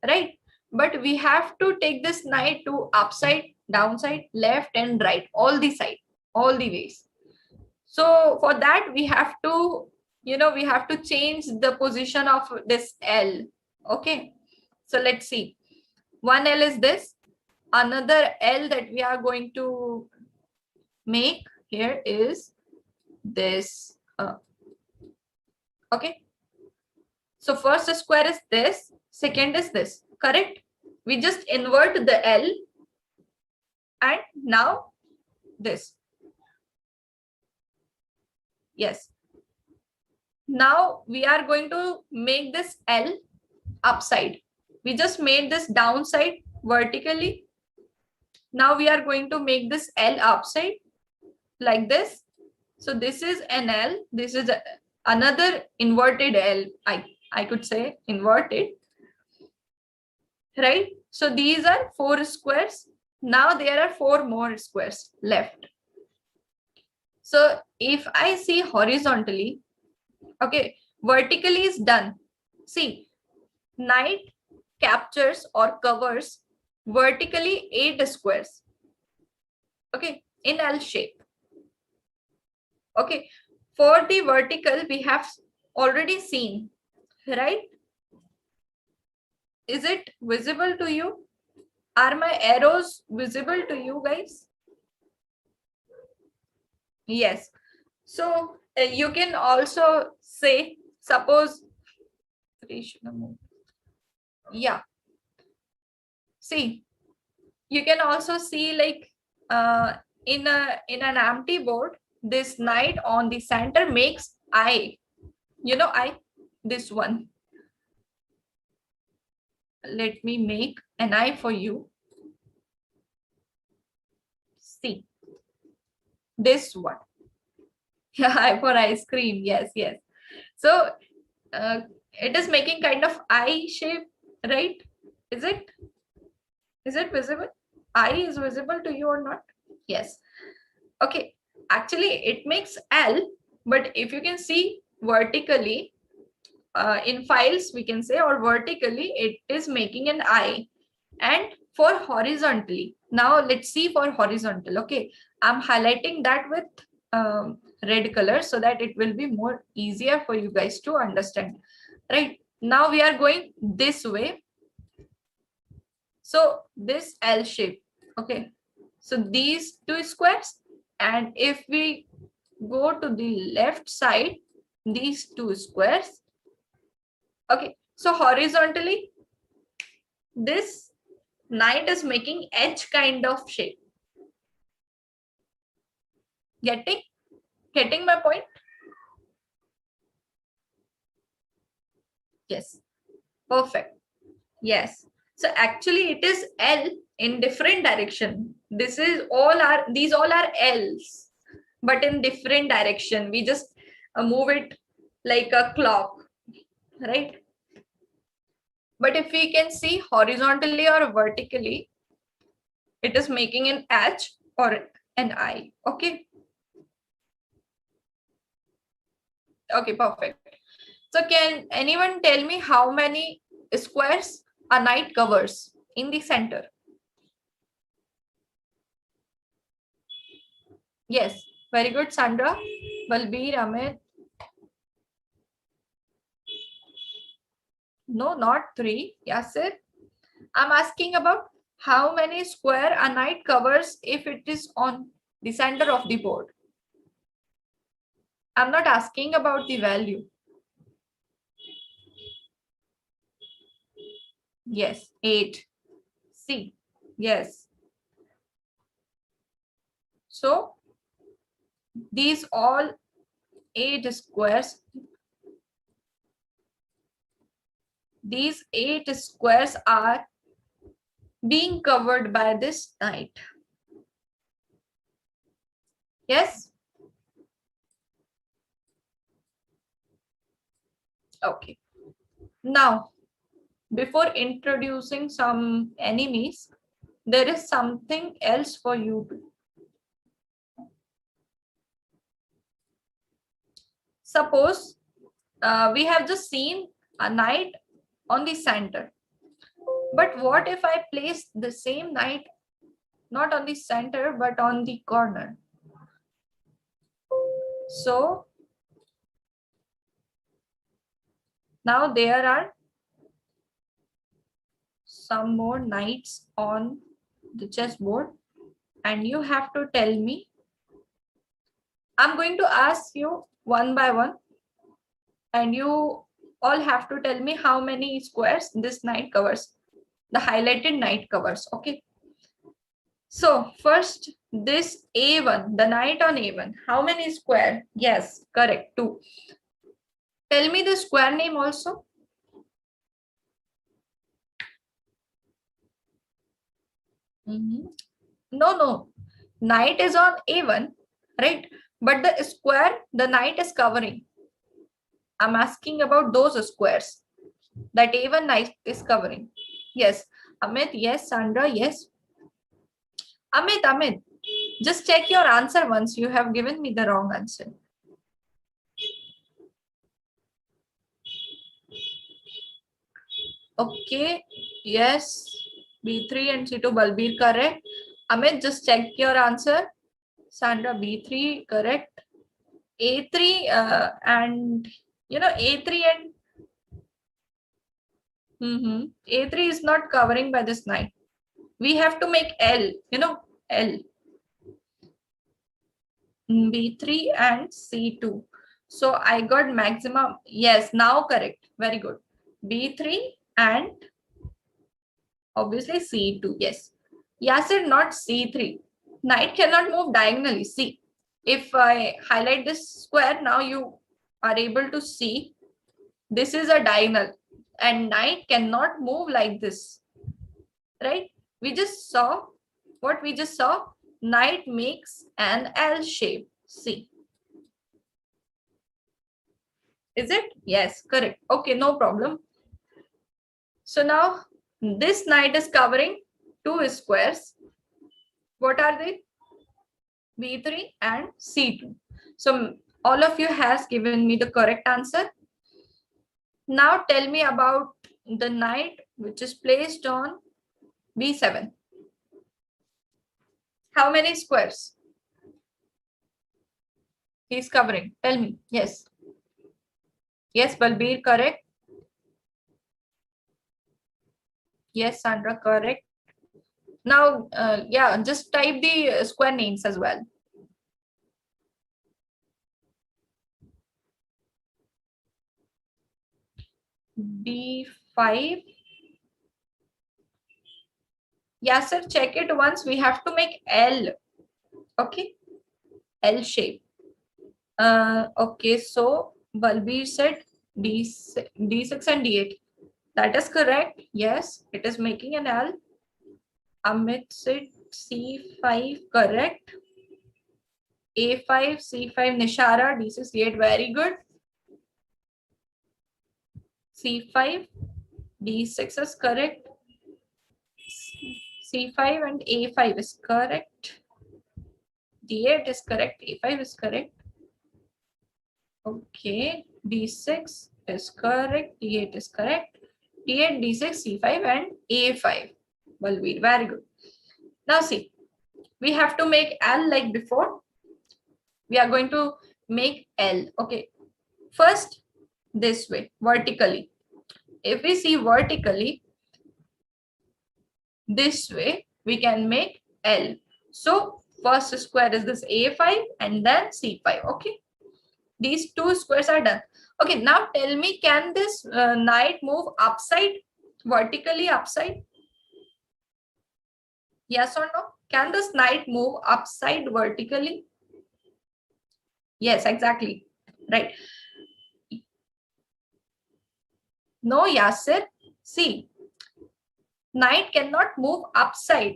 A: Right. But we have to take this knight to upside, downside, left and right. All the side. All the ways. So for that, we have to, we have to change the position of this L. Okay. So let's see. One L is this. Another L that we are going to make here is this. Okay. So first square is this. Second is this. Correct? We just invert the L. And now this. Yes. Now we are going to make this L upside. We just made this downside vertically. Now we are going to make this L upside like this. So this is an L. This is another inverted L. I could say inverted. Right? So these are 4 squares. Now there are 4 more squares left. So if I see horizontally, okay, vertically is done. See, knight captures or covers vertically 8 squares. Okay, in L shape. Okay, for the vertical, we have already seen, right? Is it visible to you? Are my arrows visible to you guys? Yes. So you can also say, suppose, yeah. See, you can also see like in an empty board, this knight on the center makes I. This one. Let me make an eye for you. See, this one. Yeah, for ice cream. Yes, yes. So it is making kind of eye shape, right? Is it? Is it visible? Eye is visible to you or not? Yes. Okay. Actually, it makes L, but if you can see vertically, in files, we can say, or vertically, it is making an I. And for horizontally, now let's see for horizontal. Okay, I'm highlighting that with red color so that it will be more easier for you guys to understand. Right now we are going this way. So this L shape. Okay, so these 2 squares, and if we go to the left side, these 2 squares. Okay, so horizontally, this Knight is making H kind of shape. Getting my point? Yes. Perfect. Yes. So actually it is L in different direction. These all are L's, but in different direction. We just move it like a clock, right? But if we can see horizontally or vertically, it is making an H or an I. Okay. Okay, perfect. So can anyone tell me how many squares a knight covers in the center? Yes, very good, Sandra. Balbir, Amit. No, not three. Yasir. I'm asking about how many square a knight covers if it is on the center of the board. I'm not asking about the value. Yes, 8. C. Yes. So these all 8 squares, these 8 squares are being covered by this knight. Yes? Okay. Now, before introducing some enemies, there is something else for you to. Suppose we have just seen a knight on the center. But what if I place the same knight not on the center but on the corner? So now there are some more knights on the chessboard, and you have to tell me. I'm going to ask you one by one, and you all have to tell me how many squares this knight covers. The highlighted knight covers. Okay. So first, this A1, the knight on A1, how many square? Yes, correct, 2. Tell me the square name also. No, no. Knight is on A1, right? But the square the knight is covering. I'm asking about those squares that A1 knight is covering. Yes. Amit, yes. Sandra, yes. Amit, just check your answer once. You have given me the wrong answer. Okay. Yes. B3 and C2 Balbir correct. Amit, just check your answer. Sandra, B3 correct. A3 and A3 and A3 is not covering by this knight. We have to make L, L. B3 and C2. So I got maximum. Yes, now correct. Very good. B3 and obviously C2. Yes. Yasir, not C3. Knight cannot move diagonally. See, if I highlight this square, now you are able to see this is a diagonal and knight cannot move like this. Right? We just saw what we just saw. Knight makes an L shape. See. Is it? Yes, correct. Okay, no problem. So now this knight is covering 2 squares. What are they? B3 and C2. So all of you has given me the correct answer. Now tell me about the knight which is placed on B7. How many squares he's covering? Tell me. Yes. Yes, Balbir, correct. Yes, Sandra, correct. Now, yeah, just type the square names as well. B5, Yeah, sir, check it once. We have to make L. Okay, L shape. Okay, so Balbir said D6 and D8. That is correct. Yes, it is making an L. Amit said C5, correct. A5, C5, Nishara, D6, D8, very good. C5, D6 is correct. C5 and A5 is correct. D8 is correct. A5 is correct. Okay, D6 is correct. D8 is correct. D8, D6, C5 and A5. Balveer, very good. Now see, we have to make L like before. We are going to make L. Okay, first this way, vertically. If we see vertically, this way, we can make L. So first square is this A5 and then C5. Okay, these two squares are done. Okay, now tell me, can this knight move upside, vertically upside? Yes or no? Can this knight move upside vertically? Yes, exactly. Right. No, Yasir. See, knight cannot move upside.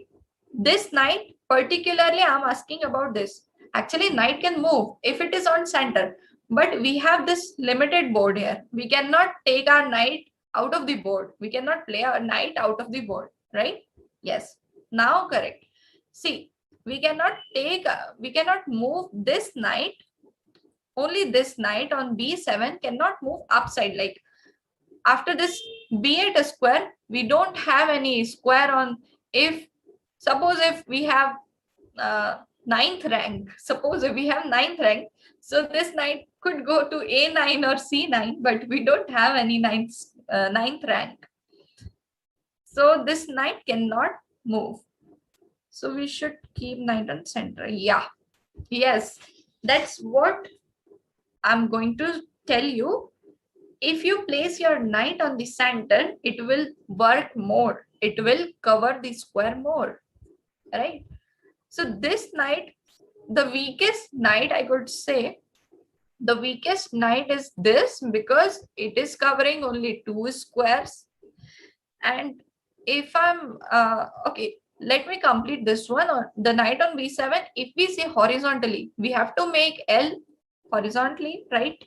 A: This knight, particularly, I'm asking about this. Actually, knight can move if it is on center. But we have this limited board here. We cannot take our knight out of the board. We cannot play our knight out of the board, right? Yes. Now correct. See, we cannot move this knight. Only this knight on B7 cannot move upside. Like after this B8 square, we don't have any square on. If suppose if we have ninth rank, suppose if we have ninth rank, so this knight could go to A9 or C9, but we don't have any ninth rank. So this knight cannot move. So we should keep knight on center. Yeah. Yes. That's what I'm going to tell you. If you place your knight on the center, it will work more. It will cover the square more. Right? So this knight, the weakest knight, I could say, the weakest knight is this because it is covering only two squares. And if I'm okay, let me complete this one. Or the knight on b7, if we see horizontally, we have to make L horizontally, right?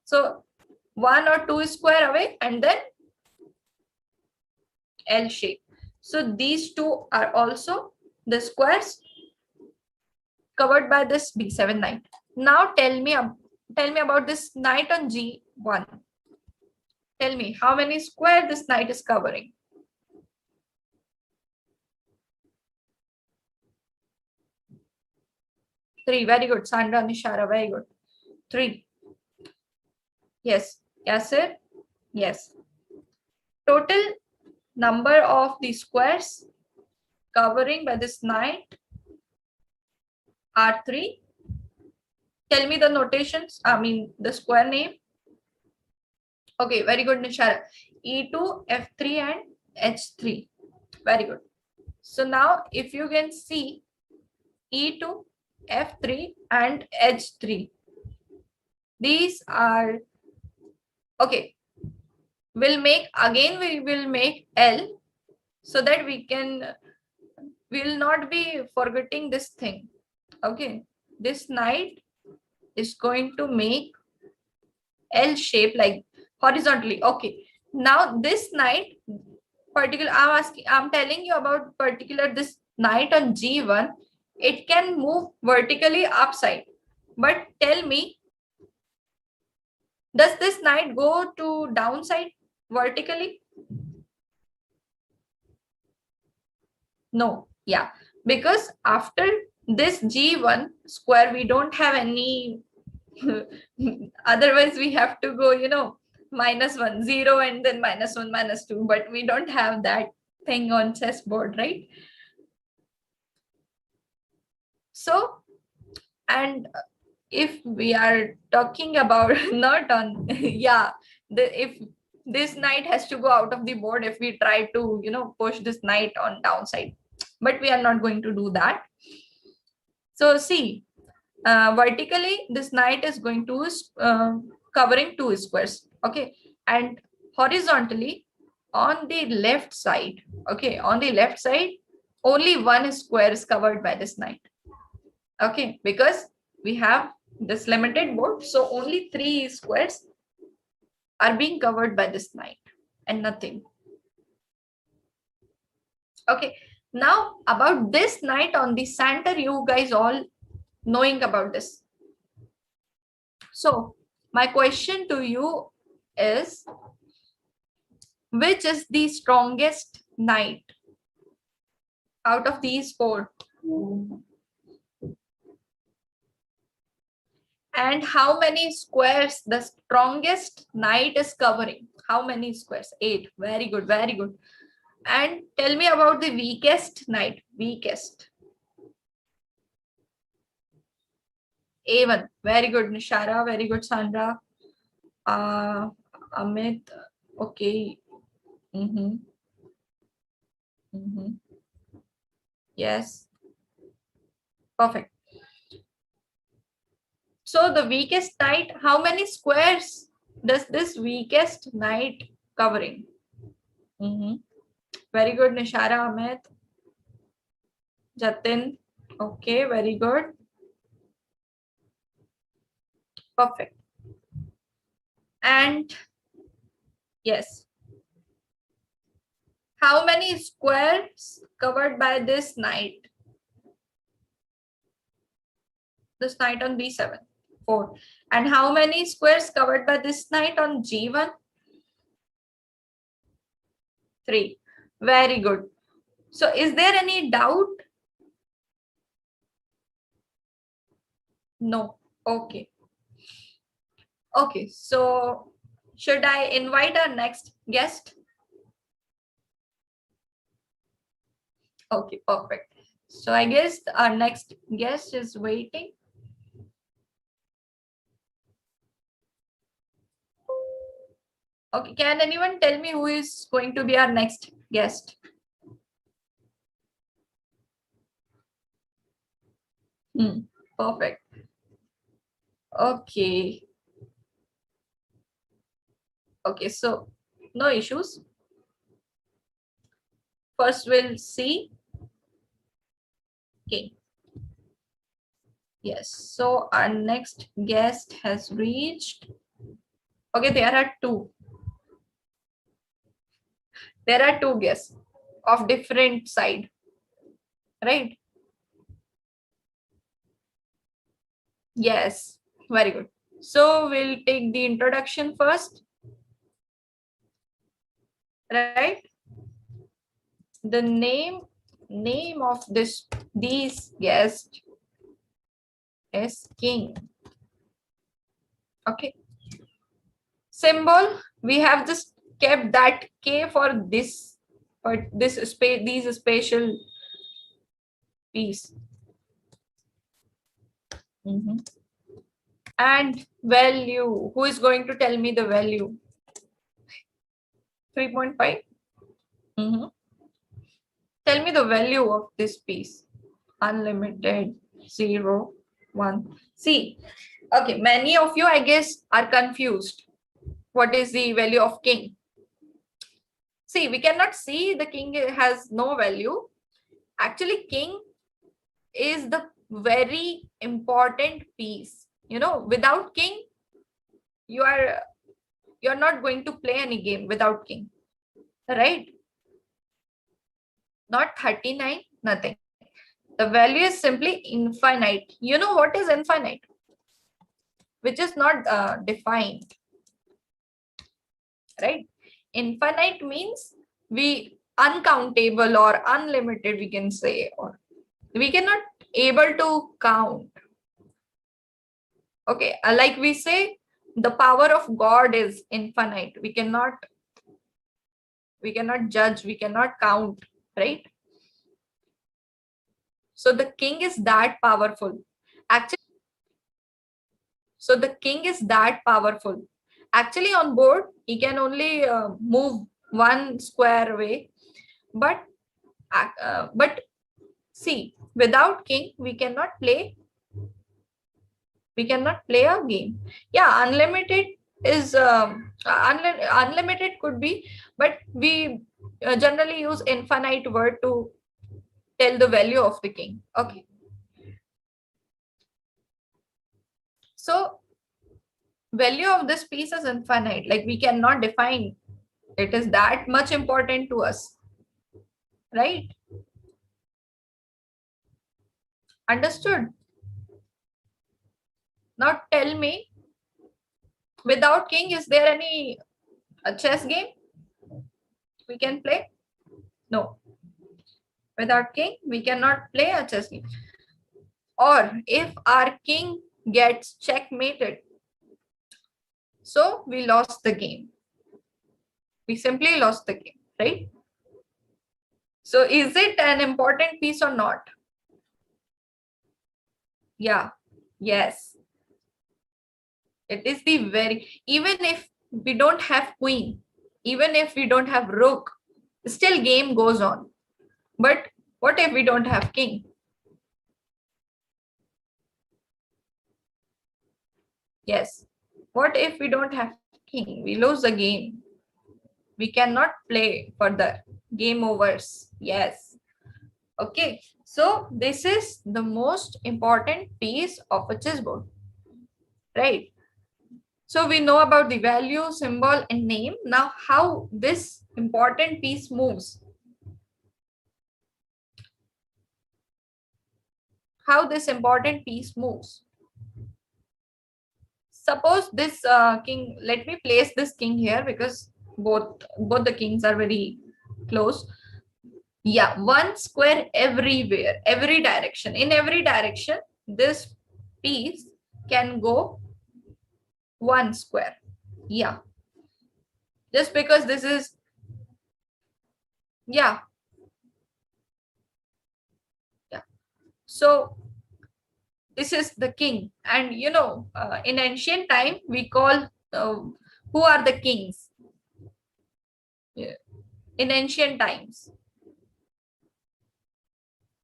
A: So one or two square away and then L shape. So these two are also the squares covered by this b7 knight. Now tell me about this knight on g1. Tell me how many square this knight is covering. 3. Very good. Sandra, Nishara, very good. 3. Yes. Yasir? Yes. Total number of the squares covering by this knight are 3. Tell me the notations. I mean the square name. Okay, very good, Nishara. E2, F3 and H3. Very good. So now if you can see E2, F3 and H3. These are okay. We will make L so that we will not be forgetting this thing. Okay, this knight is going to make L shape like horizontally. Okay, now this knight I'm telling you about particular this knight on G1. It can move vertically upside, but tell me, does this knight go to downside vertically? No. Yeah, because after this G1 square, we don't have any otherwise we have to go, -1, 0 and then -1, -2, but we don't have that thing on chessboard, right? So, and if we are talking about not on, yeah, if this knight has to go out of the board if we try to, push this knight on downside, but we are not going to do that. So see, vertically this knight is going to covering two squares, okay, and horizontally on the left side, okay, on the left side only one square is covered by this knight, okay, because we have this limited board, so only three squares are being covered by this knight and nothing. Okay, now about this knight on the center, you guys all knowing about this. So my question to you is, which is the strongest knight out of these four? And how many squares the strongest knight is covering? How many squares? 8. Very good, very good. And tell me about the weakest knight. Weakest. A1. Very good, Nishara. Very good, Sandra. Amit. Okay. Mm-hmm. Mm-hmm. Yes. Perfect. So the weakest knight, how many squares does this weakest knight covering? Mm-hmm. Very good, Nishara, Amit, Jatin. Okay, very good. Perfect. And yes, how many squares covered by this knight? This knight on b7, 4. And how many squares covered by this knight on g1? 3. Very good. So is there any doubt? No. Okay. Okay, so should I invite our next guest? Okay, perfect. So I guess our next guest is waiting. Okay, can anyone tell me who is going to be our next guest? Perfect. Okay. Okay, so no issues. First we'll see king. Yes, so our next guest has reached. Okay, there are two. There are two guests of different side, right? Yes, very good. So we'll take the introduction first, right? The name of these guests is king. Okay. Symbol, we have just kept that K for this space, these spatial piece. Mhm. And value, who is going to tell me the value? 3.5. Tell me the value of this piece. Unlimited, 0, 1. See, okay, many of you, I guess, are confused. What is the value of king? See, we cannot see the king has no value. Actually, king is the very important piece. Without king, you are you're not going to play any game without king, right? Not 39, nothing. The value is simply infinite. You know what is infinite? Which is not defined, right? Infinite means we uncountable or unlimited, we can say, or we cannot able to count. Okay, like we say, the power of God is infinite. We cannot judge, we cannot count, right? So the king is that powerful. Actually, so the king is that powerful. Actually, on board, he can only move one square away. But see, without king, we cannot play. We cannot play a game. Yeah, unlimited is unlimited could be, but we generally use infinite word to tell the value of the king. Okay, so value of this piece is infinite. Like we cannot define. It is that much important to us, right? Understood? Now tell me, without king, is there any a chess game we can play? No. Without king, we cannot play a chess game. Or if our king gets checkmated, so we lost the game. We simply lost the game, right? So is it an important piece or not? Yeah. Yes. It is the very, even if we don't have queen, even if we don't have rook, still game goes on. But what if we don't have king? Yes. What if we don't have king? We lose the game. We cannot play further. Game overs. Yes. Okay. So this is the most important piece of a chessboard, right? So we know about the value, symbol, and name. Now, how this important piece moves. How this important piece moves. Suppose this king, let me place this king here because both the kings are very close. Yeah, one square everywhere, every direction. In every direction, this piece can go one square. Yeah, just because this is, yeah, yeah. So this is the king. And in ancient time, we call who are the kings. Yeah. In ancient times,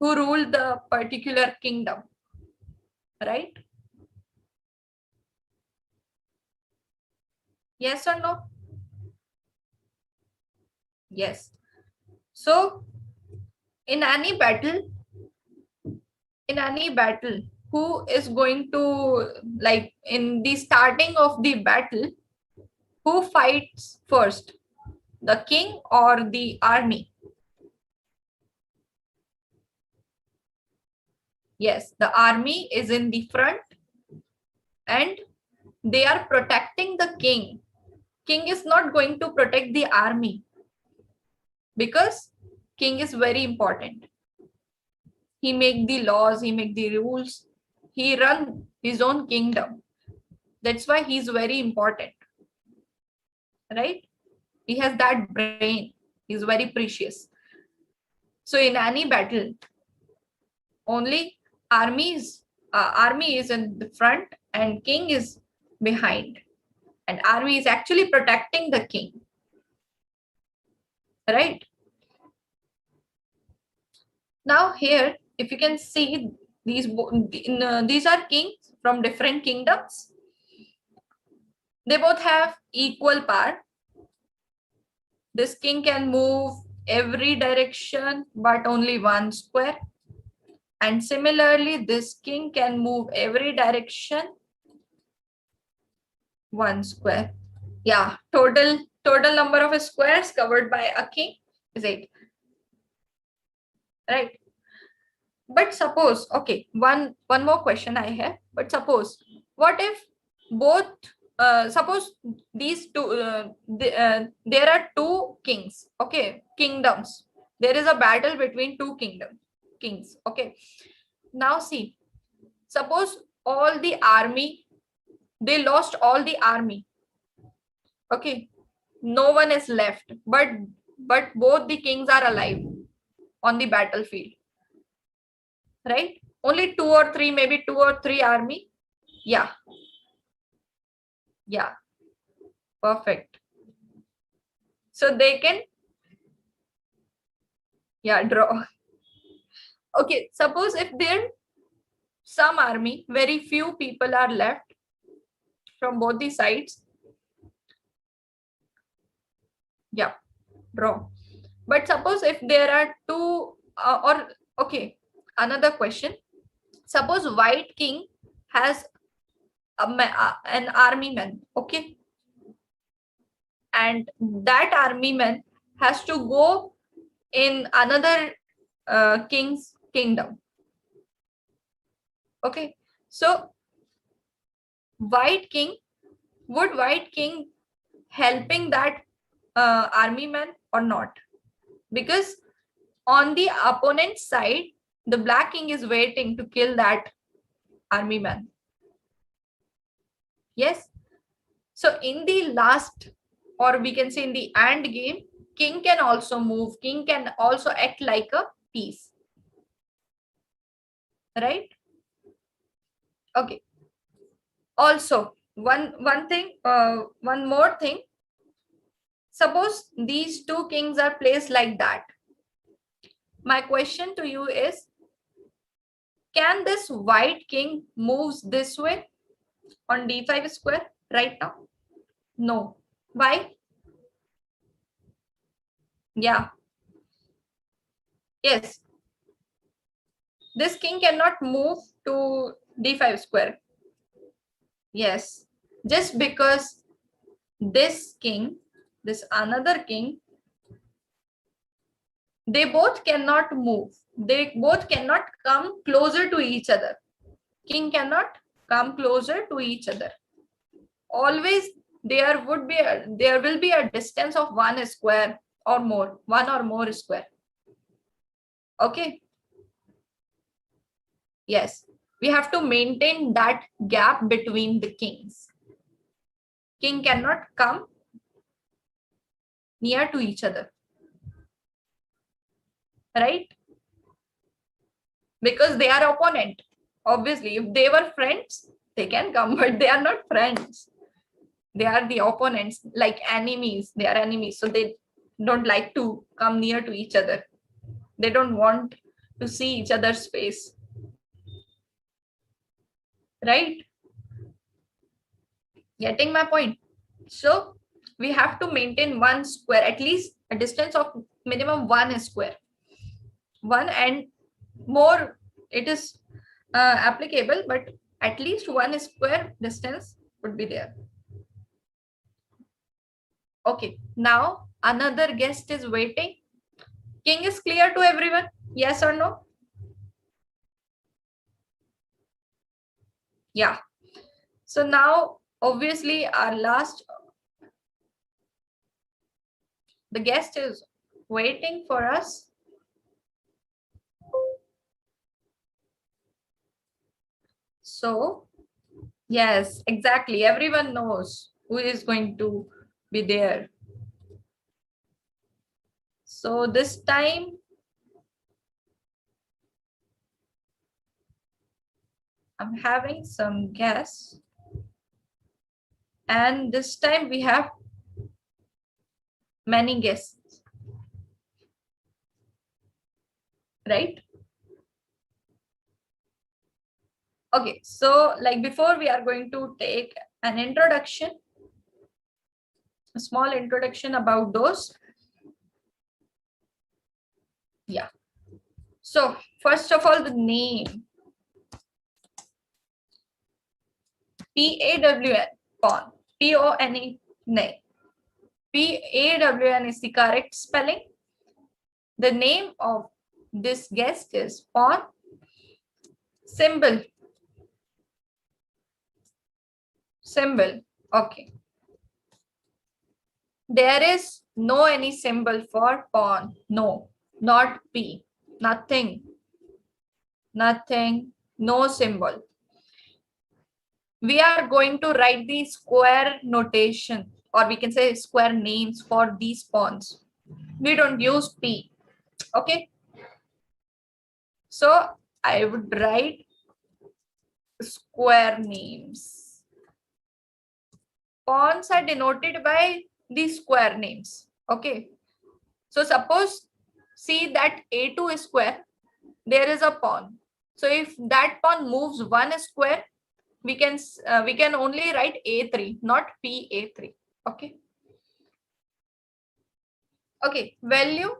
A: who ruled the particular kingdom, right? Yes or no? Yes. So in any battle, in any battle, who is going to, like in the starting of the battle, who fights first, the king or the army? Yes, the army is in the front and they are protecting the king. King is not going to protect the army because king is very important. He make the laws, he make the rules, he run his own kingdom. That's why he's very important, right? He has that brain. He's very precious. So in any battle, only army is in the front and king is behind. And army is actually protecting the king, right? Now here, if you can see, these are kings from different kingdoms. They both have equal power. This king can move every direction, but only one square. And similarly, this king can move every direction, one square. Yeah, total number of squares covered by a king is 8. Right. But suppose, okay, one more question I have. But suppose, what if both suppose these two there are two kings, okay, kingdoms. There is a battle between two kings, okay. Now see, suppose all the army, they lost all the army, okay, no one is left, but both the kings are alive on the battlefield, right? Only two or three, maybe two or three army. Yeah, yeah. Perfect. So they can, yeah, draw. Okay, suppose if there some army, very few people are left from both the sides. Yeah, draw. But suppose if there are two, or okay, another question. Suppose white king has an army man, okay, and that army man has to go in another king's kingdom. Okay, so white king, would white king helping that army man or not? Because on the opponent side, the black king is waiting to kill that army man. Yes. So in the last, or we can say in the end game, king can also move. King can also act like a piece. Right? Okay. Also, one more thing. Suppose these two kings are placed like that. My question to you is, can this white king moves this way on d5 square right now? No. Why? Yeah. Yes. This king cannot move to d5 square. Yes. Just because this king, this another king, they both cannot move. They both cannot come closer to each other. King cannot come closer to each other. Always there will be a distance of one square or more, one or more square. Okay. Yes. We have to maintain that gap between the kings. King cannot come near to each other. Right? Because they are opponent. Obviously, if they were friends, they can come, but they are not friends. They are the opponents, like enemies. They are enemies, so they don't like to come near to each other. They don't want to see each other's face. Right? Getting my point? So we have to maintain one square, at least a distance of minimum one square. One and more, it is applicable, but at least one square distance would be there. Okay, now another guest is waiting. King is clear to everyone? Yes or no? Yeah. So now, obviously, our last, the guest is waiting for us. So, yes, exactly. Everyone knows who is going to be there. So this time, I'm having some guests. And this time we have many guests. Right? Okay, so like before we are going to take an introduction, a small introduction about those. Yeah. So first of all, the name. PAWN, pawn. PONE, name. PAWN is the correct spelling. The name of this guest is pawn. Symbol. Symbol. Okay. There is no any symbol for pawn. No, not P. Nothing. Nothing. No symbol. We are going to write the square notation, or we can say square names for these pawns. We don't use P. Okay. So I would write square names. pawns are denoted by the square names. Okay. So suppose, see that A2 square, there is a pawn. So if that pawn moves one square, we can only write A3, not PA3. Okay. Okay. Value.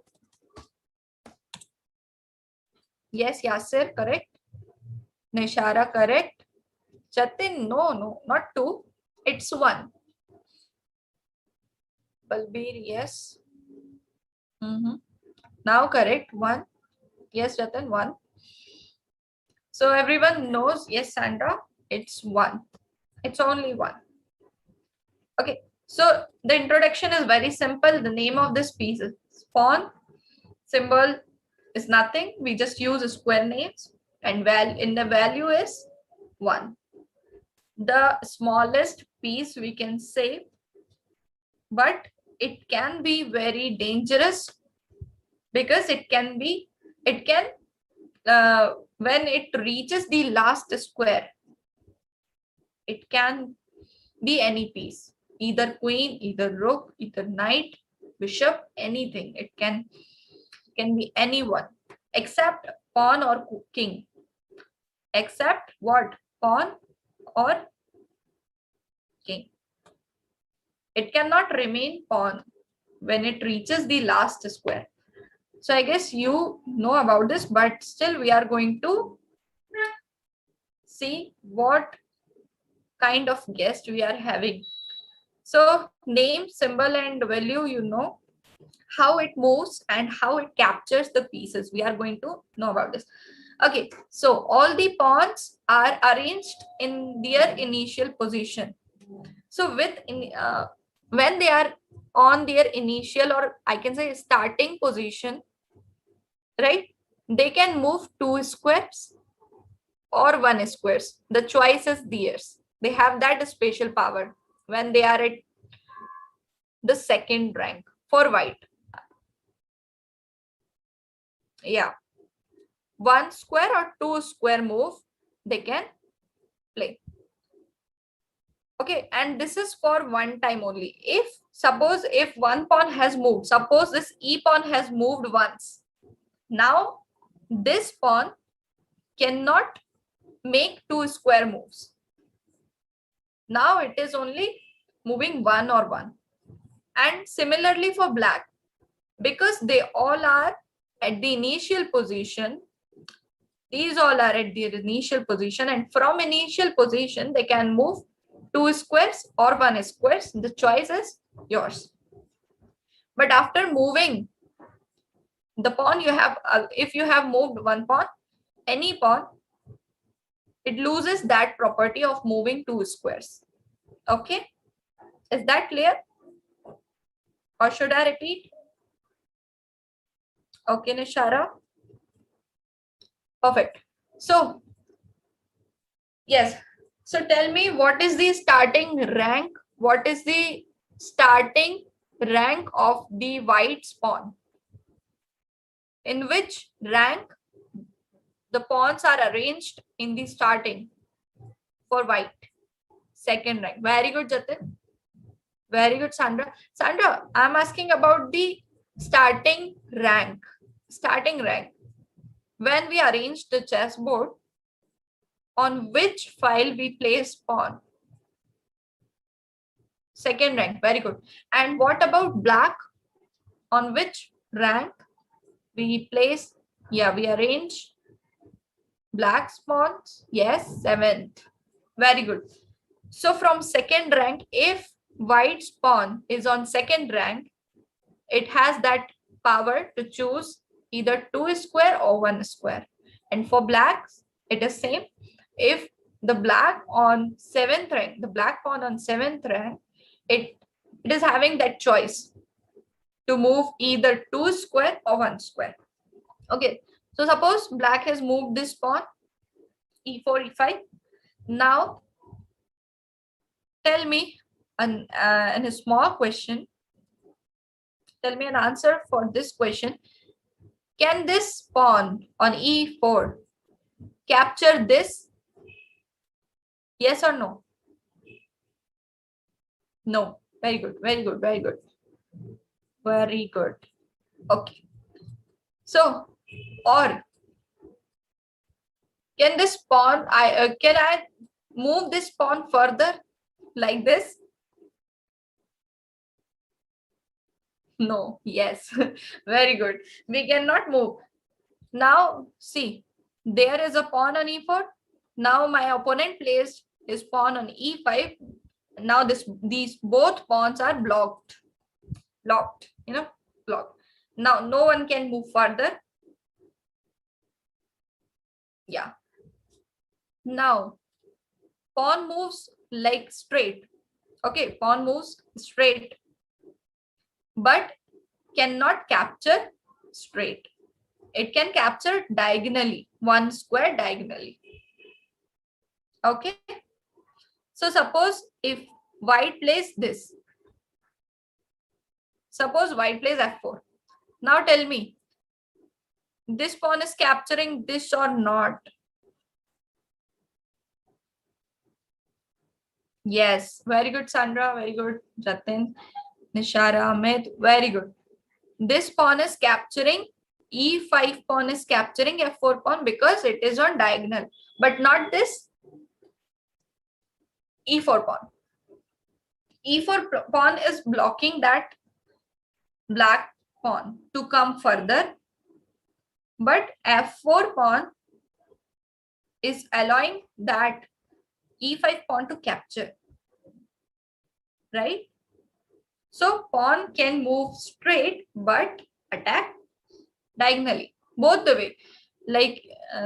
A: Yes, Yasir, correct. Nishara, correct. Jatin, no, not 2. It's 1. Balbir, yes. Now correct. 1. Yes, Jatin, 1. So everyone knows, yes, Sandra, it's 1. It's only 1. Okay. So the introduction is very simple. The name of this piece is pawn. Symbol is nothing. We just use square names, and in the value is 1. The smallest piece we can say, but it can be very dangerous because it can when it reaches the last square, it can be any piece, either queen, either rook, either knight, bishop, anything. It can be anyone except pawn or king. Except what? Pawn or king. It cannot remain pawn when it reaches the last square. So I guess you know about this, but still we are going to see what kind of guest we are having. So name, symbol, and value, you know how it moves and how it captures the pieces. We are going to know about this. Okay, so all the pawns are arranged in their initial position. So when they are on their initial, or I can say starting position, right? They can move 2 squares or 1 squares. The choice is theirs. They have that special power when they are at the second rank for white. Yeah. 1 square or 2 square move they can play. Okay, and this is for one time only. If suppose if one pawn has moved, suppose this e pawn has moved once. Now this pawn cannot make 2 square moves. Now it is only moving 1 or 1. And similarly for black, because they all are at the initial position, these all are at their initial position, and from initial position they can move 2 squares or 1 squares. The choice is yours. But after moving the pawn, you have if you have moved one pawn, any pawn, it loses that property of moving 2 squares. Okay, is that clear, or should I repeat? Okay, Nishara, perfect. So yes, so tell me, what is the starting rank? What is the starting rank of the white pawn? In which rank the pawns are arranged in the starting for white? Second rank. Very good, Jatin. Very good, Sandra. Sandra, I'm asking about the starting rank. Starting rank. When we arrange the chessboard, on which file we place pawn? Second rank. Very good. And what about black? On which rank we place? Yeah, we arrange black pawns. Yes, 7th. Very good. So from second rank, if white's pawn is on second rank, it has that power to choose either 2 square or 1 square. And for blacks, it is same. If the black on 7th rank, the black pawn on 7th rank, it is having that choice to move either 2 square or 1 square. Okay, so suppose black has moved this pawn, e4, e5. Now tell me in a small question, tell me an answer for this question. Can this pawn on e4 capture this? Yes or no? No. Very good. Very good. Very good. Very good. Okay. So, or can this pawn, can I move this pawn further like this? No. Yes. Very good. We cannot move. Now, see, there is a pawn on e4. Now my opponent placed his pawn on e5. Now these both pawns are blocked. Blocked. Blocked. Now no one can move further. Yeah. Now pawn moves like straight. Okay, pawn moves straight, but cannot capture straight. It can capture diagonally, one square diagonally. Okay. So suppose if white plays this. Suppose white plays f4. Now tell me, this pawn is capturing this or not? Yes, very good, Sandra. Very good, Jatin, Nishara, Amit. Very good. This pawn is capturing, e5 pawn is capturing f4 pawn because it is on diagonal, but not this e4 pawn. E4 pawn is blocking that black pawn to come further, but f4 pawn is allowing that e5 pawn to capture, right? So pawn can move straight but attack diagonally, both the way. Like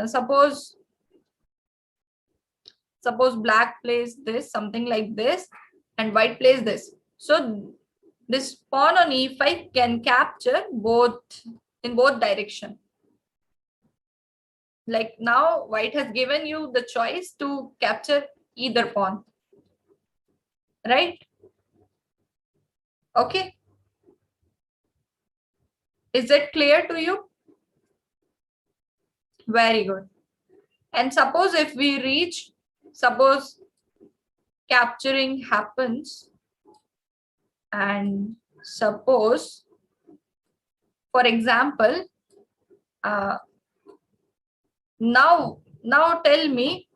A: suppose black plays this, something like this, and white plays this. So this pawn on e5 can capture both in both direction. Like now white has given you the choice to capture either pawn, right? Okay. Is it clear to you? Very good. And suppose if we reach, suppose capturing happens, and suppose, for example, now tell me,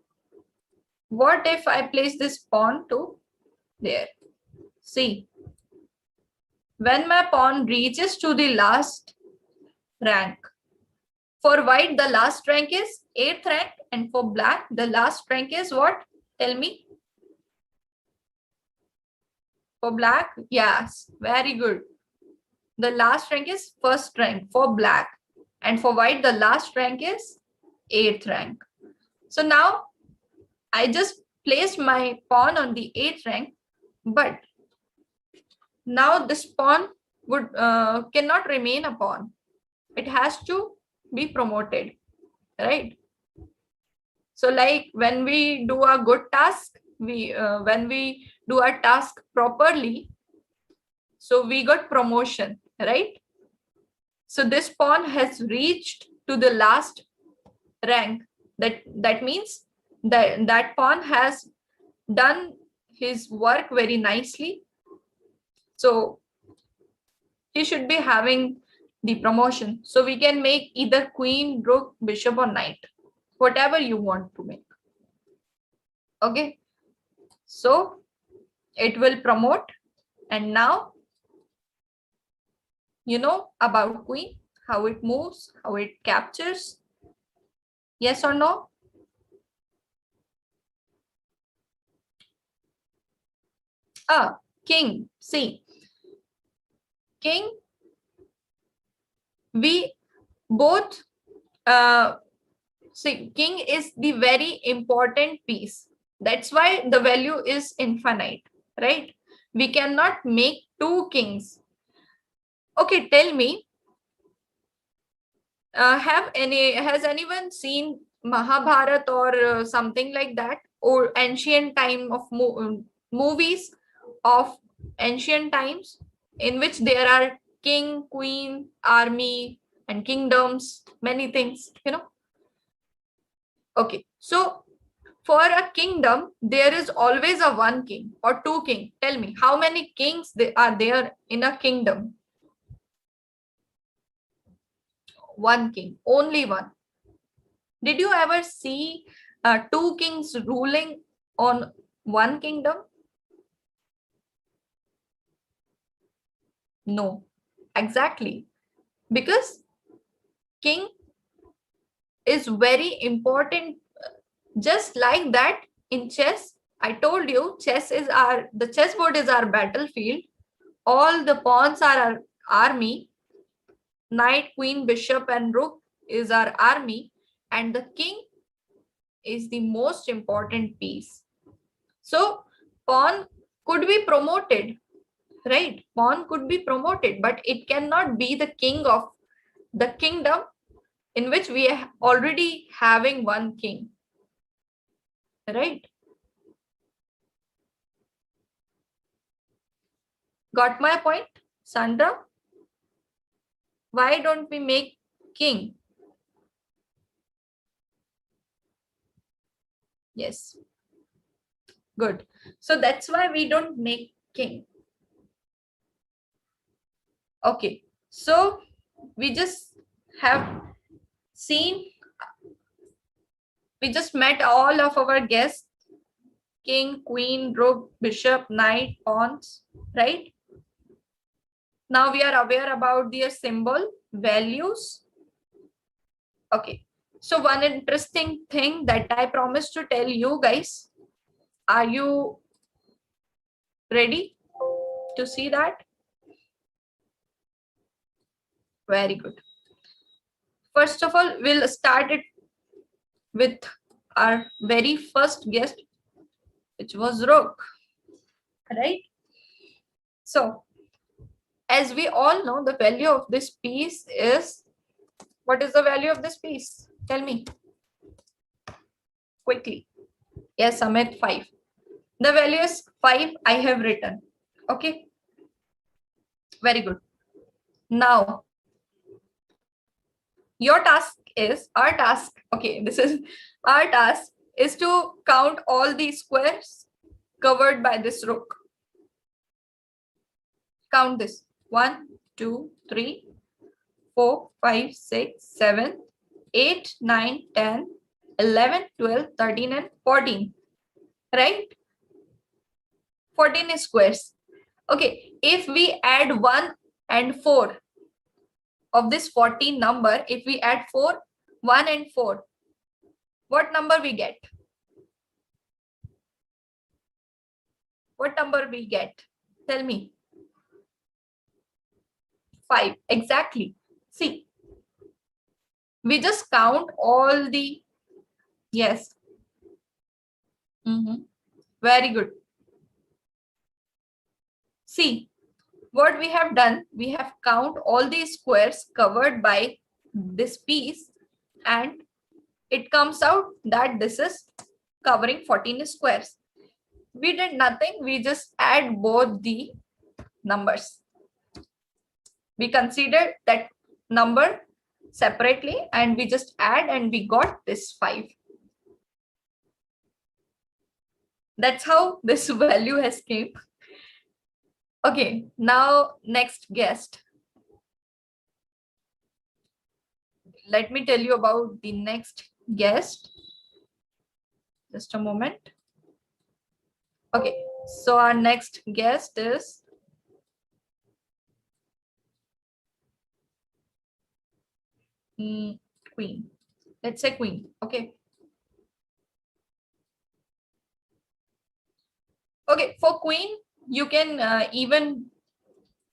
A: what if I place this pawn to there? See, when my pawn reaches to the last rank, for white the last rank is 8th rank, and for black the last rank is what? Tell me. For black, yes, very good. The last rank is 1st rank for black, and for white the last rank is 8th rank. So now I just placed my pawn on the 8th rank, but now this pawn would cannot remain a pawn. It has to be promoted, right? So like when we do a good task, when we do our task properly, so we got promotion, right? So this pawn has reached to the last rank. That means that pawn has done his work very nicely. So he should be having the promotion. So we can make either queen, rook, bishop, or knight, whatever you want to make. Okay. So it will promote. And now you know about queen, how it moves, how it captures. Yes or no? King. See, king, we both see, king is the very important piece. That's why the value is infinite, right? We cannot make two kings. Okay, tell me, has anyone seen Mahabharat or something like that, or ancient time of movies of ancient times in which there are king, queen, army, and kingdoms, many things, Okay, so For a kingdom, there is always a one king or two king. Tell me, how many kings are there in a kingdom? One king, only one. Did you ever see two kings ruling on one kingdom? No, exactly. Because king is very important. Just like that in chess, I told you the chessboard is our battlefield. All the pawns are our army. Knight, queen, bishop, and rook is our army. And the king is the most important piece. So pawn could be promoted, right? Pawn could be promoted, but it cannot be the king of the kingdom in which we are already having one king, right? Got my point, Sandra? Why don't we make king? Yes, good. So that's why we don't make king. Okay, so we just have seen, we just met all of our guests: king, queen, rook, bishop, knight, pawns, right? Now we are aware about their symbol, values. Okay, so one interesting thing that I promised to tell you guys. Are you ready to see that? Very good. First of all, we'll start it with our very first guest, which was rook, right? So as we all know, the value of this piece is, what is the value of this piece? Tell me quickly. Yes, Amit, 5. The value is 5. I have written. Okay. Very good. Now, your task is, our task, okay, this is our task is to count all the squares covered by this rook. Count this. 1, 2, 3, 4, 5, 6, 7, 8, 9, 10, 11, 12, 13, and 14. Right? 14 squares. Okay, if we add 1 and 4 of this 14 number, if we add 4, 1 and 4, what number we get? What number we get? Tell me. 5. Exactly. See, we just count all the, yes. Very good. See, what we have done, we have count all these squares covered by this piece, and it comes out that this is covering 14 squares. We did nothing, we just add both the numbers. We considered that number separately and we just add, and we got this 5. That's how this value has came. Okay, now next guest. Let me tell you about the next guest. Just a moment. Okay, so our next guest is queen. Let's say queen. Okay. Okay, for queen, you can even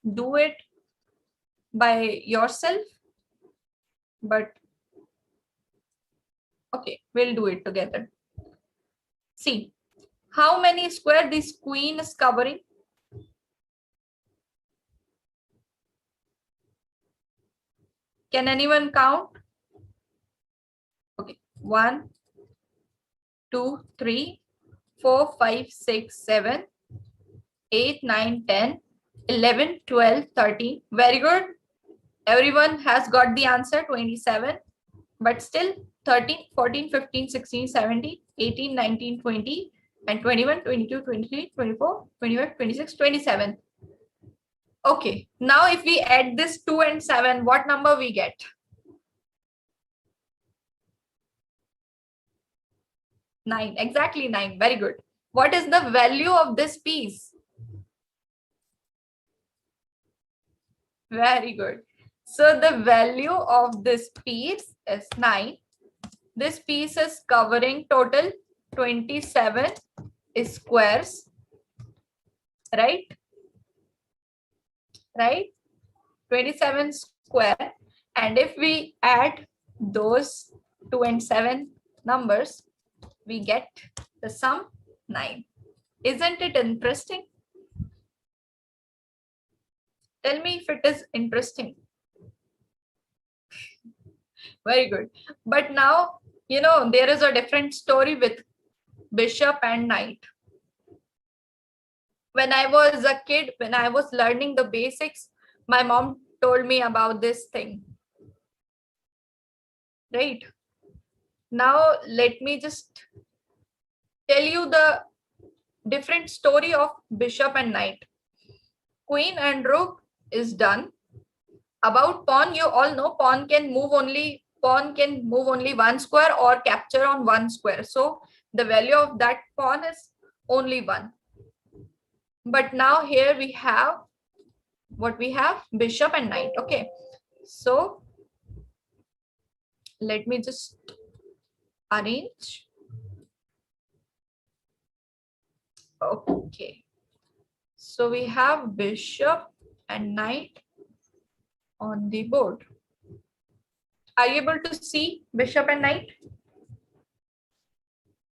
A: do it by yourself, but okay, we'll do it together. See, how many square this queen is covering? Can anyone count? Okay, 1, 2, 3, 4, 5, 6, 7, 8, 9, 10, 11, 12, 13. Very good. Everyone has got the answer, 27. but still 13, 14, 15, 16, 17, 18, 19, 20, and 21, 22, 23, 24, 25, 26, 27. Okay, now if we add this 2 and 7, what number we get? 9, exactly 9. Very good. What is the value of this piece? Very good. So the value of this piece is 9. This piece is covering total 27 squares, right? Right? 27 square. And if we add those 2 and 7 numbers, we get the sum 9. Isn't it interesting? Tell me if it is interesting. Very good. But now, there is a different story with bishop and knight. When I was a kid, when I was learning the basics, my mom told me about this thing. Right? Now, let me just tell you the different story of bishop and knight. Queen and rook is done. About pawn, you all know pawn can move only one square or capture on one square. So the value of that pawn is only 1. But now here we have what we have, bishop and knight. Okay, so let me just arrange. Okay, so we have bishop and knight on the board. Are you able to see bishop and knight?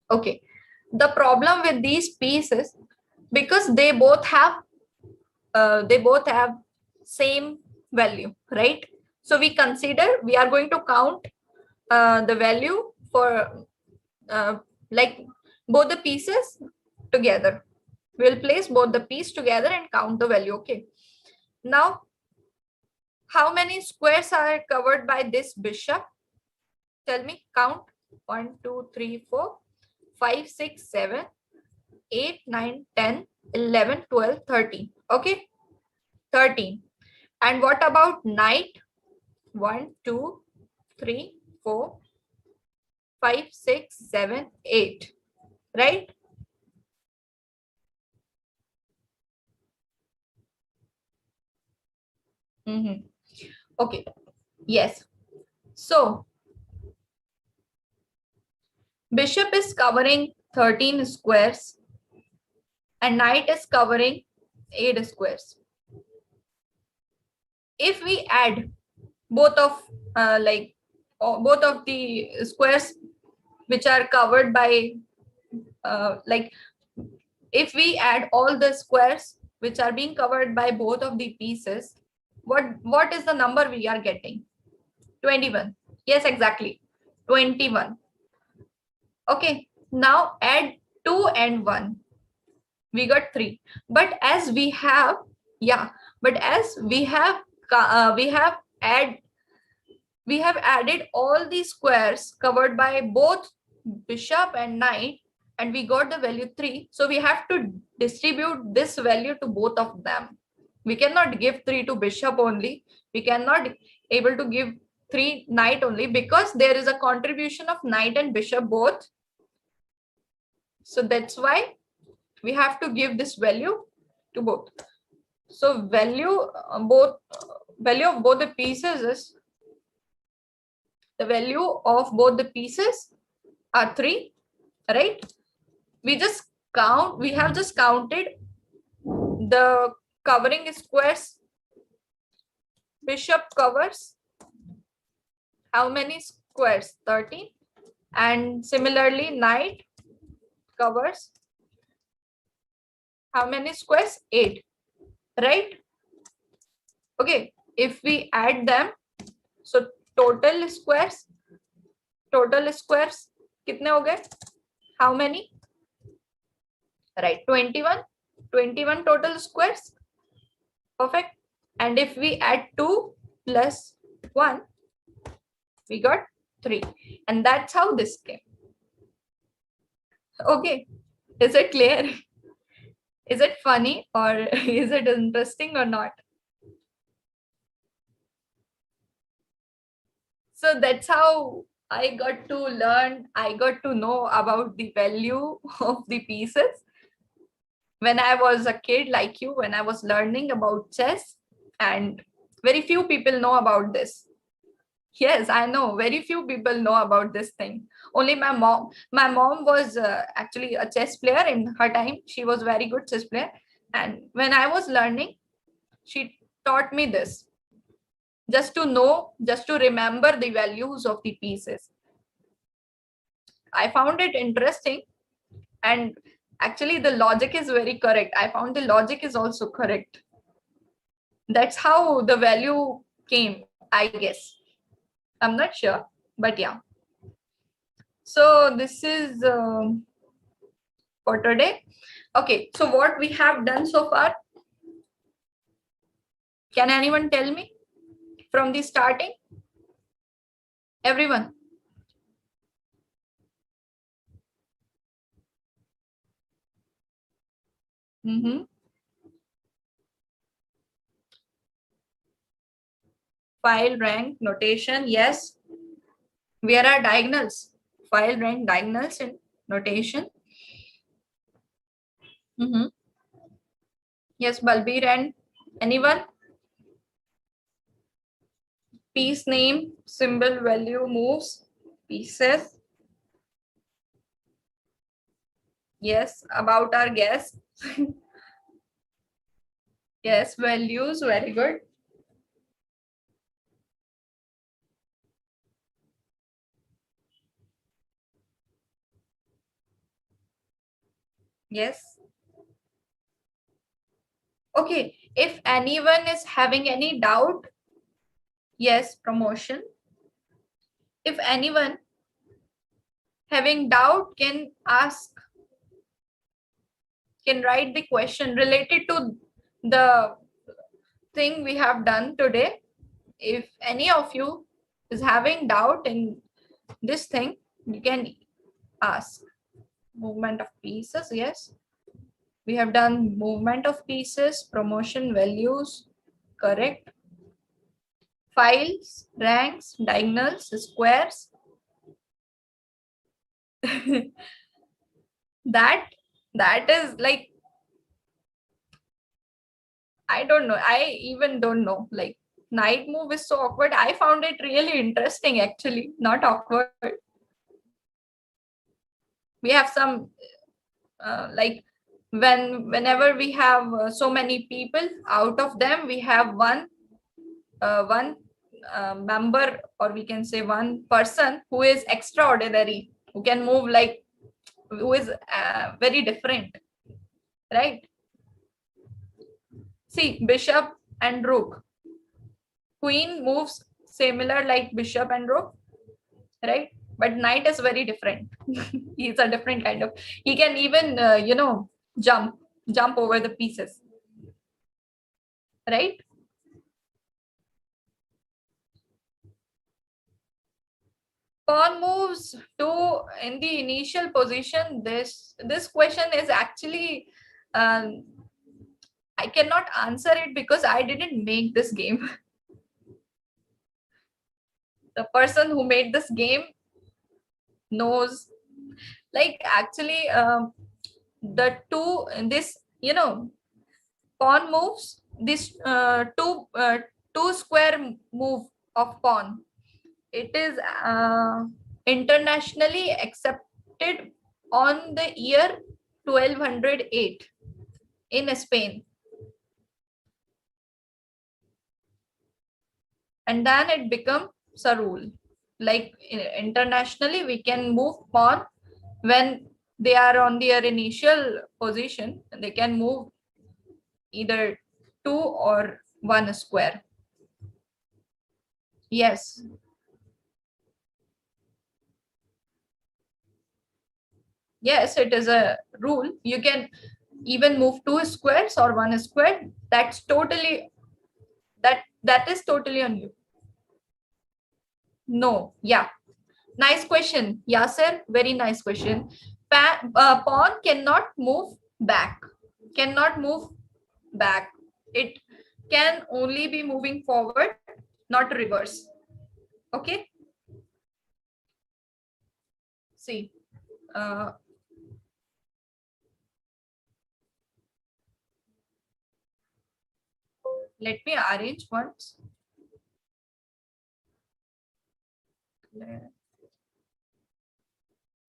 A: Okay, the problem with these pieces, because they both have same value, right? So we are going to count the value for like both the pieces together. We'll place both the piece together and count the value. Okay, now how many squares are covered by this bishop? Tell me, count. 1, 2, 3, 4, 5, 6, 7, 8, 9, 10, 11, 12, 13. Okay, 13. And what about knight? 1, 2, 3, 4, 5, 6, 7, 8. Right? Okay. Yes. So bishop is covering 13 squares and knight is covering 8 squares. If we add both of both of the squares which are covered by if we add all the squares which are being covered by both of the pieces, what is the number we are getting? 21. Yes, exactly. 21. Okay, now add 2 and 1. We got 3. But as we have, we have added all the squares covered by both bishop and knight, and we got the value 3. So we have to distribute this value to both of them. We cannot give 3 to bishop only. We cannot able to give 3 knight only, because there is a contribution of knight and bishop both. So that's why we have to give this value to both. So value of both the pieces is, the value of both the pieces are 3, right? We have just counted the covering squares. Bishop covers how many squares? 13. And similarly, knight covers how many squares? 8, right? Okay, if we add them, so total squares kitne ho gaye? How many? Right, 21 total squares. Perfect. And if we add 2 plus 1, we got 3. And that's how this came. Okay. Is it clear? Is it funny or is it interesting or not? So that's how I got to learn, I got to know about the value of the pieces when I was a kid, like you, when I was learning about chess. And very few people know about this. Yes, I know. Very few people know about this thing. Only my mom. My mom was actually a chess player in her time. She was very good chess player. And when I was learning, she taught me this just to know, just to remember the values of the pieces. I found it interesting. And actually, the logic is very correct. I found the logic is also correct. That's how the value came, I guess. I'm not sure, but yeah. So this is for today. Okay, so what we have done so far, can anyone tell me from the starting? Everyone. File rank notation, yes. Where are diagonals? File rank diagonals in notation. Yes, Balbir and anyone? Piece name, symbol, value, moves, pieces. Yes, about our guess. Yes, values, very good. Yes. Okay, if anyone is having any doubt, yes, promotion. If anyone having doubt can ask, can write the question related to the thing we have done today. If any of you is having doubt in this thing, you can ask. Movement of pieces, yes. We have done movement of pieces, promotion, values, correct. Files, ranks, diagonals, squares. that that is like, I don't know. I even don't know. Like, knight move is so awkward. I found it really interesting, actually, not awkward. We have some like whenever we have so many people, out of them we have one member, or we can say one person who is extraordinary, who can move like, who is very different, right? See, bishop and rook. Queen moves similar like bishop and rook, right? But knight is very different. He's a different kind of, he can even jump over the pieces, right? Pawn moves to in the initial position. This question is actually, um, I cannot answer it because I didn't make this game. The person who made this game knows. Like, actually, the two in this, pawn moves, this two square move of pawn, it is internationally accepted on the year 1208 in Spain. And then it becomes a rule. Like, internationally, we can move pawn when they are on their initial position. They can move either two or one square. Yes. Yes, it is a rule. You can even move two squares or one square. That's totally, that is totally on you. No, yeah. Nice question, Yasser. Very nice question. Pawn cannot move back. Cannot move back. It can only be moving forward, not reverse. Okay. See. Uh, Let me arrange once.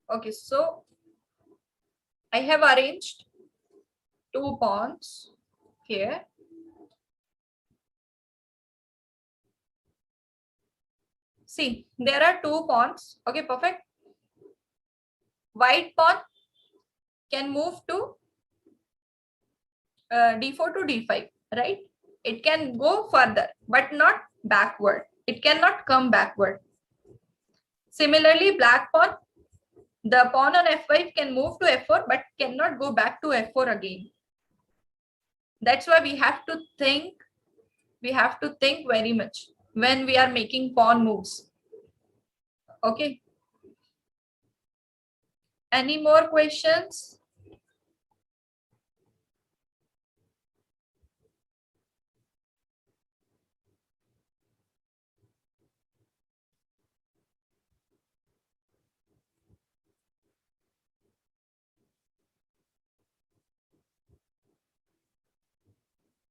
A: Okay, so I have arranged two pawns here. See, there are two pawns. Okay, perfect. White pawn can move to d4 to d5, right? It can go further, but not backward. It cannot come backward. Similarly, black pawn, the pawn on f5 can move to f4, but cannot go back to f4 again. That's why we have to think. We have to think very much when we are making pawn moves. Okay. Any more questions?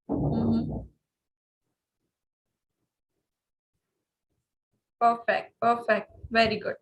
A: Mhm. Perfect. Perfect. Very good.